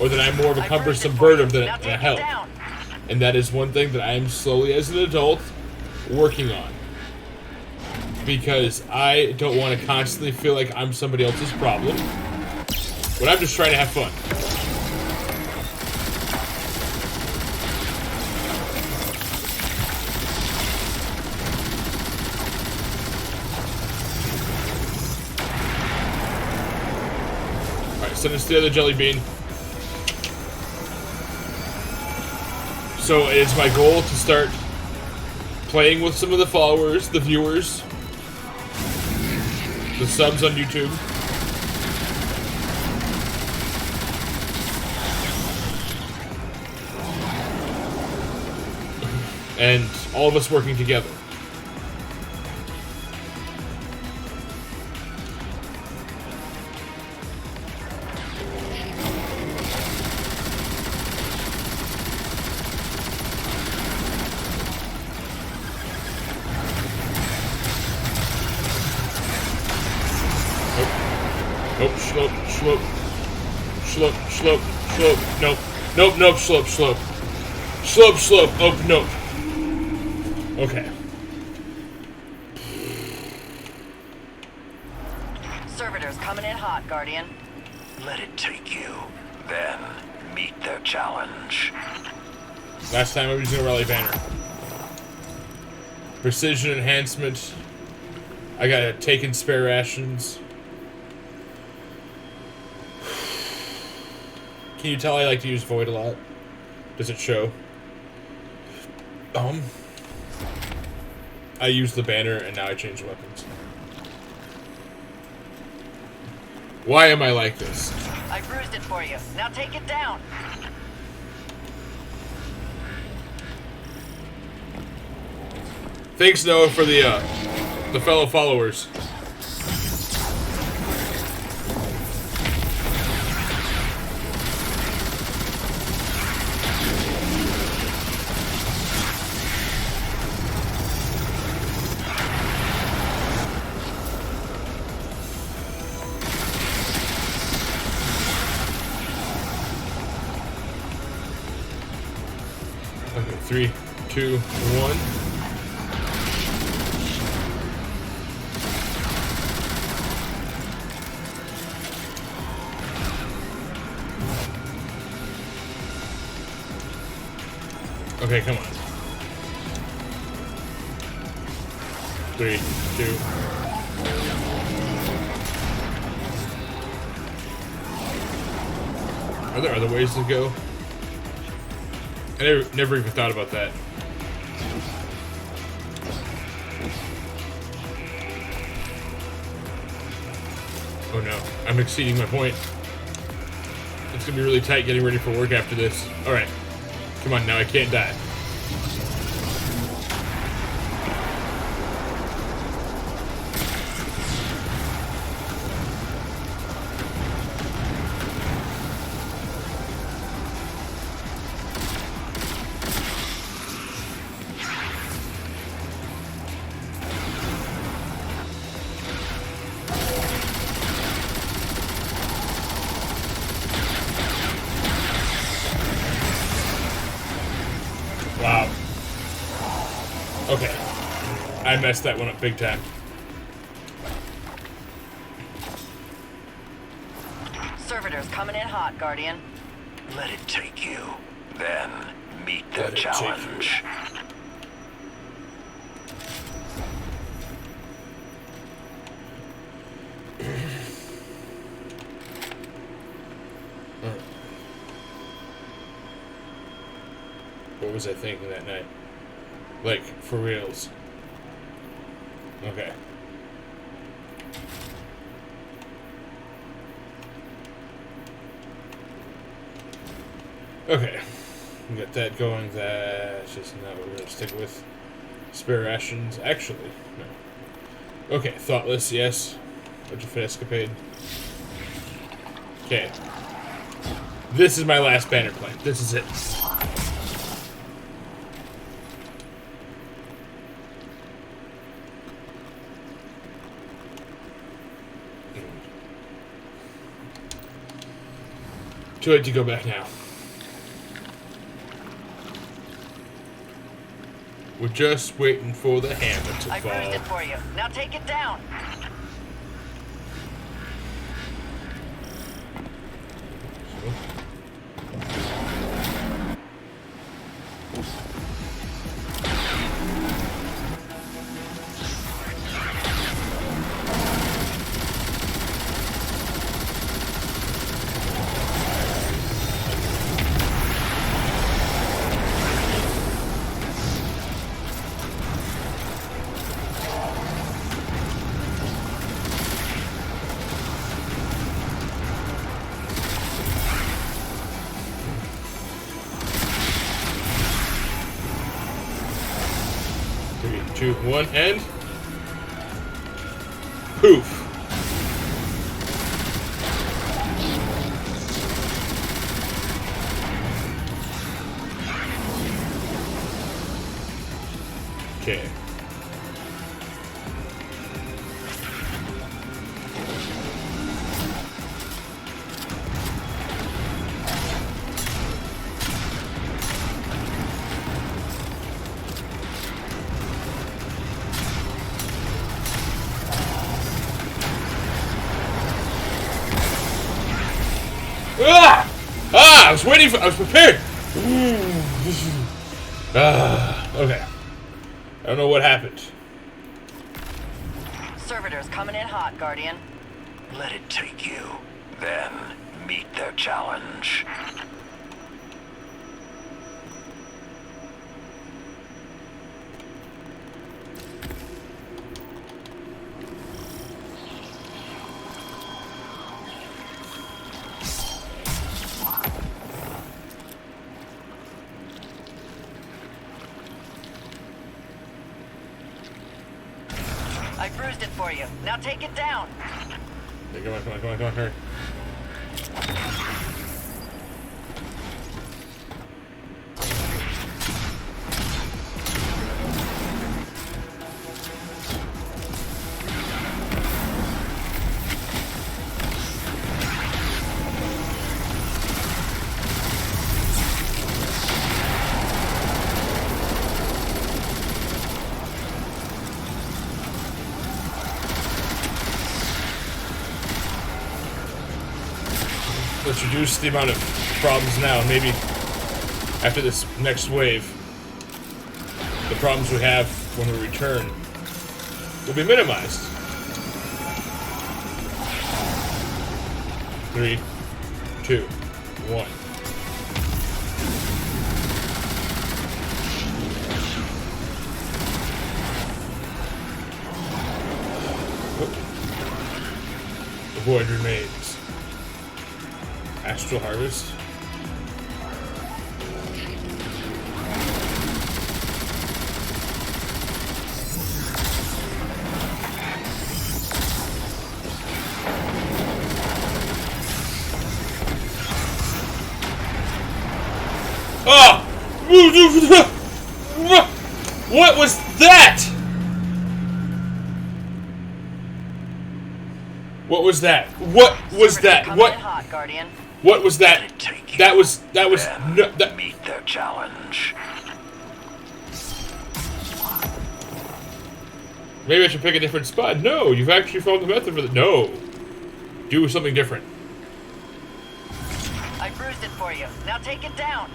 or that I'm more of a cumbersome burden than a help. And that is one thing that I am slowly, as an adult, working on. Because I don't want to constantly feel like I'm somebody else's problem when I'm just trying to have fun. Alright, send us the other jelly bean. So it is my goal to start playing with some of the followers, the viewers, the subs on YouTube. And all of us working together. Nope, slope. Oh, nope. Okay. Servitors coming in hot, Guardian. Let it take you. Then meet their challenge. Last time I was using a rally banner. Precision enhancement. I got taken spare rations. Can you tell I like to use Void a lot? Does it show? I use the banner and now I change weapons. Why am I like this? I bruised it for you. Now take it down. Thanks, Noah, for the fellow followers. Okay, 3, 2, 1. Okay, come on. 3, 2. Are there other ways to go? I never even thought about that. Oh no, I'm exceeding my point. It's gonna be really tight getting ready for work after this. Alright. Come on, now I can't die. Wow. Okay. I messed that one up big time. Servitors coming in hot, Guardian. Let it take you. Then meet the challenge. What was I thinking that night? Like, for reals. Okay. Okay. We got that going. That's just not what we're going to stick with. Spare rations. Actually, no. Okay, Thoughtless, yes. Budget for escapade. Okay. This is my last banner plan. This is it. Too late to go back now. We're just waiting for the hammer to I fall. bruised it for you. Now take it down. Three, two, one, and poof. Okay. Ah! Ah! I was waiting for. I was prepared. Okay. I don't know what happened. Servitors coming in hot, Guardian. Let it take you. Then meet their challenge. I bruised it for you. Now take it down. Okay, come on, come on, come on, come on, hurry. Let's reduce the amount of problems now. Maybe after this next wave, the problems we have when we return will be minimized. 3, 2, 1. void remains. Astral Harvest. Oh! What was that? What was that? What was that? What? Hot, Guardian. What was that? That was no, that. Meet their challenge. Maybe I should pick a different spot. No, you've actually found the method for the. No, do something different. I bruised it for you. Now take it down.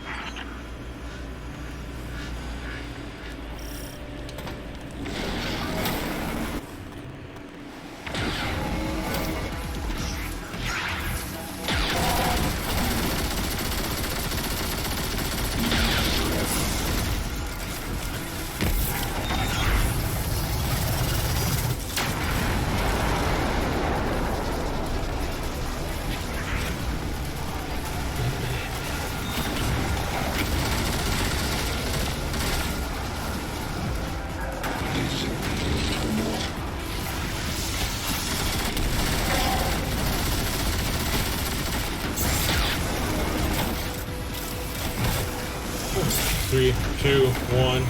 Three, two, one.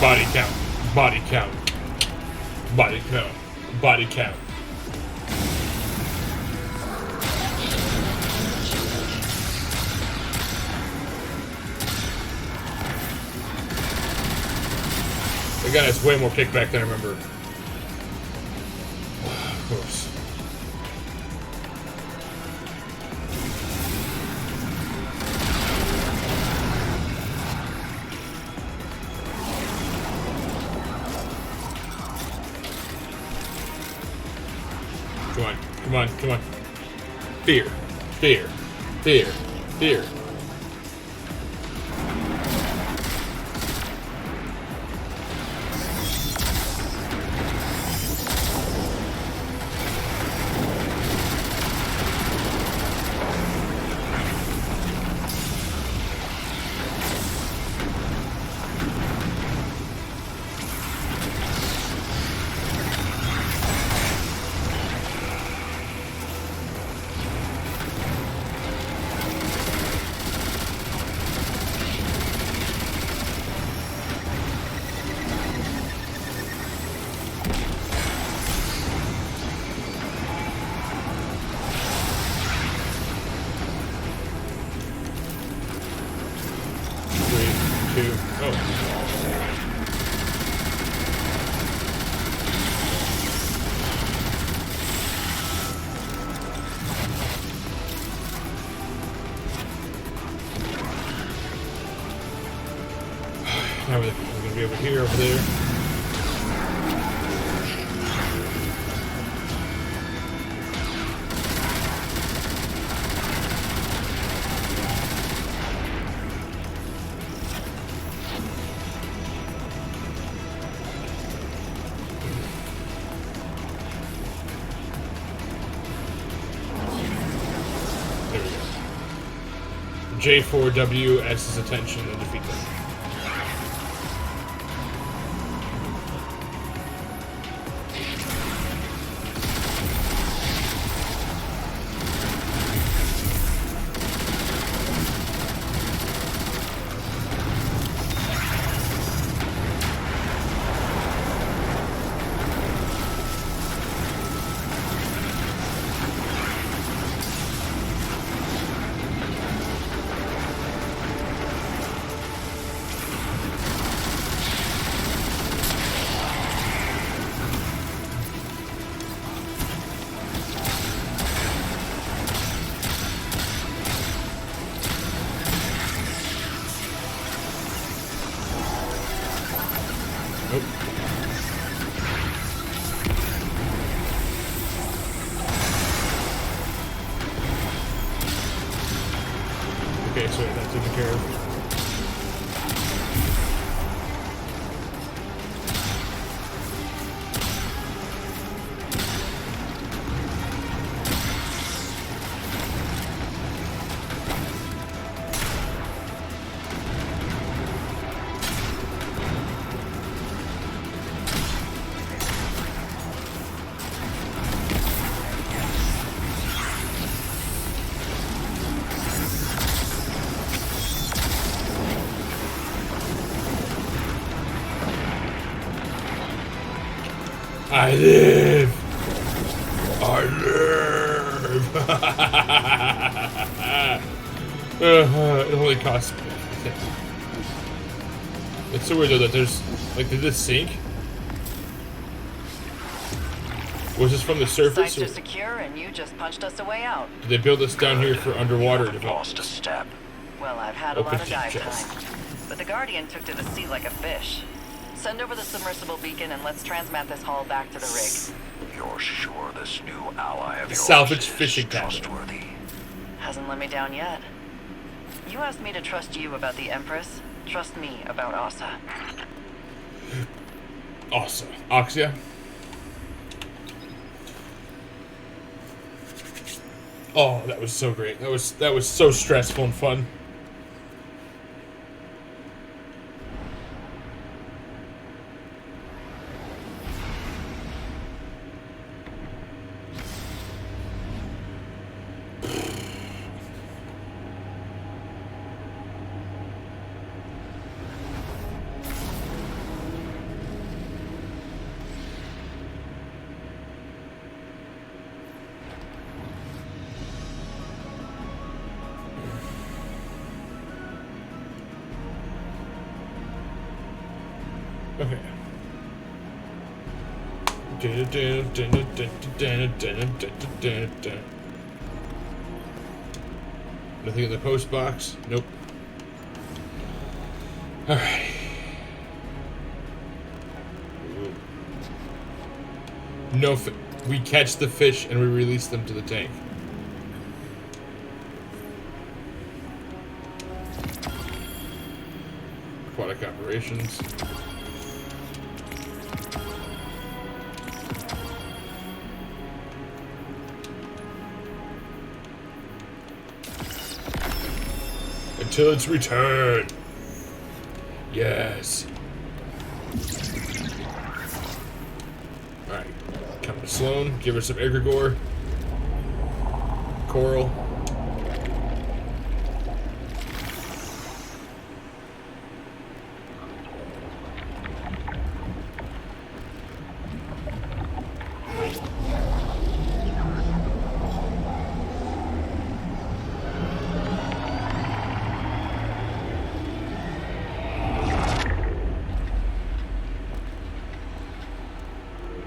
Body count. Body count. Body count. Body count. Again, it's way more kickback than I remember. Of course. Come on, come on, come on. Fear, fear, fear, fear. Now we're gonna be over here, over there. There we go. J4W as his attention and defeat them. Okay, so that's taken care of. I live. I live. It only costs. It's so weird though that there's like, did this sink? Was this from the surface? Sites are secure, and you just punched us a way out. Did they build us down here for underwater Haven't lost a development? step. Well, I've had a Open lot of dive chest. time. But the Guardian took to the sea like a fish. Send over the submersible beacon and let's transmat this hull back to the rig. You're sure this new ally of yours Salvage is fishing cabin. trustworthy? Hasn't let me down yet. You asked me to trust you about the Empress. Trust me about Asa. Awesome. Oxia. Oh, that was so great. That was so stressful and fun. Okay. Nothing in the post box? Nope. Alright. No, we catch the fish and we release them to the tank. Aquatic operations. Until its return. Yes. Alright. Come to Sloan. Give her some egregore. Coral.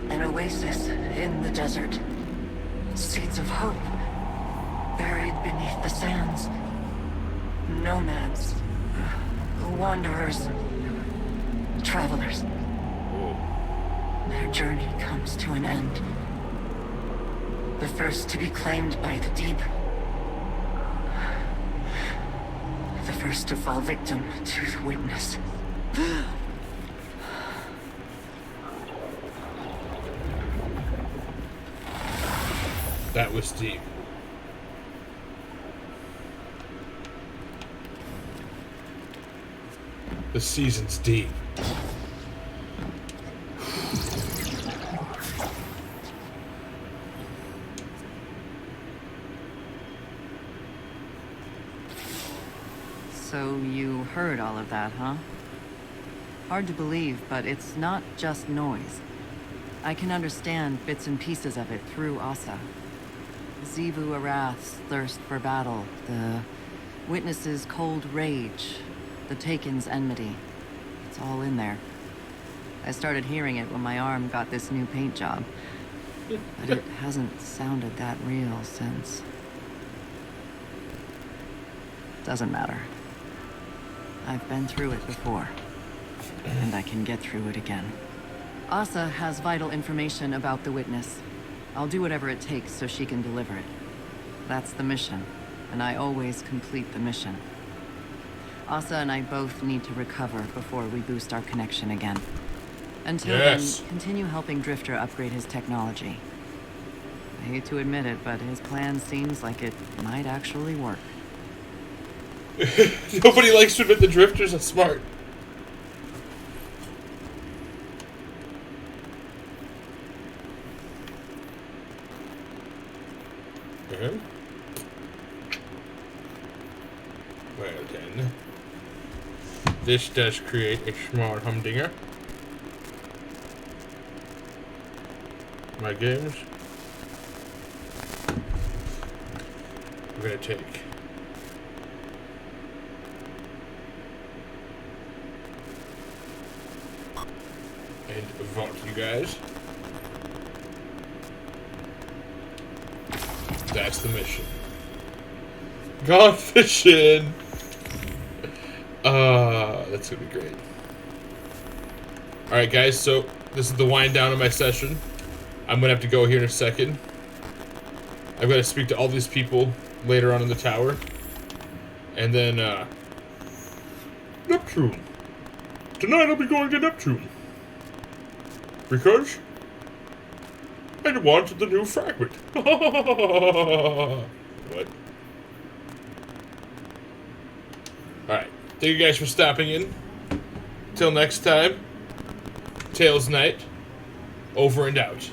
An oasis in the desert. Seeds of hope buried beneath the sands. Nomads, wanderers, travelers. Their journey comes to an end. The first to be claimed by the deep. The first to fall victim to the witness. That was deep. The season's deep. So you heard all of that, huh? Hard to believe, but it's not just noise. I can understand bits and pieces of it through Asa. Xivu Arath's thirst for battle, the Witness's cold rage, the Taken's enmity. It's all in there. I started hearing it when my arm got this new paint job. But it hasn't sounded that real since. Doesn't matter. I've been through it before. And I can get through it again. Asa has vital information about the Witness. I'll do whatever it takes so she can deliver it. That's the mission, and I always complete the mission. Asa and I both need to recover before we boost our connection again. Until Yes. then, continue helping Drifter upgrade his technology. I hate to admit it, but his plan seems like it might actually work. Nobody likes to admit the drifters are smart. Well then, this does create a small humdinger. my games. We're gonna take and vault you guys. That's the mission. Gone fishing. That's gonna be great. All right, guys. So this is the wind down of my session. I'm gonna have to go here in a second. I've got to speak to all these people later on in the tower, and then Neptune. Tonight I'll be going to Neptune because I wanted the new fragment. What? Alright. Thank you guys for stopping in. Till next time, Tails Knight, over and out.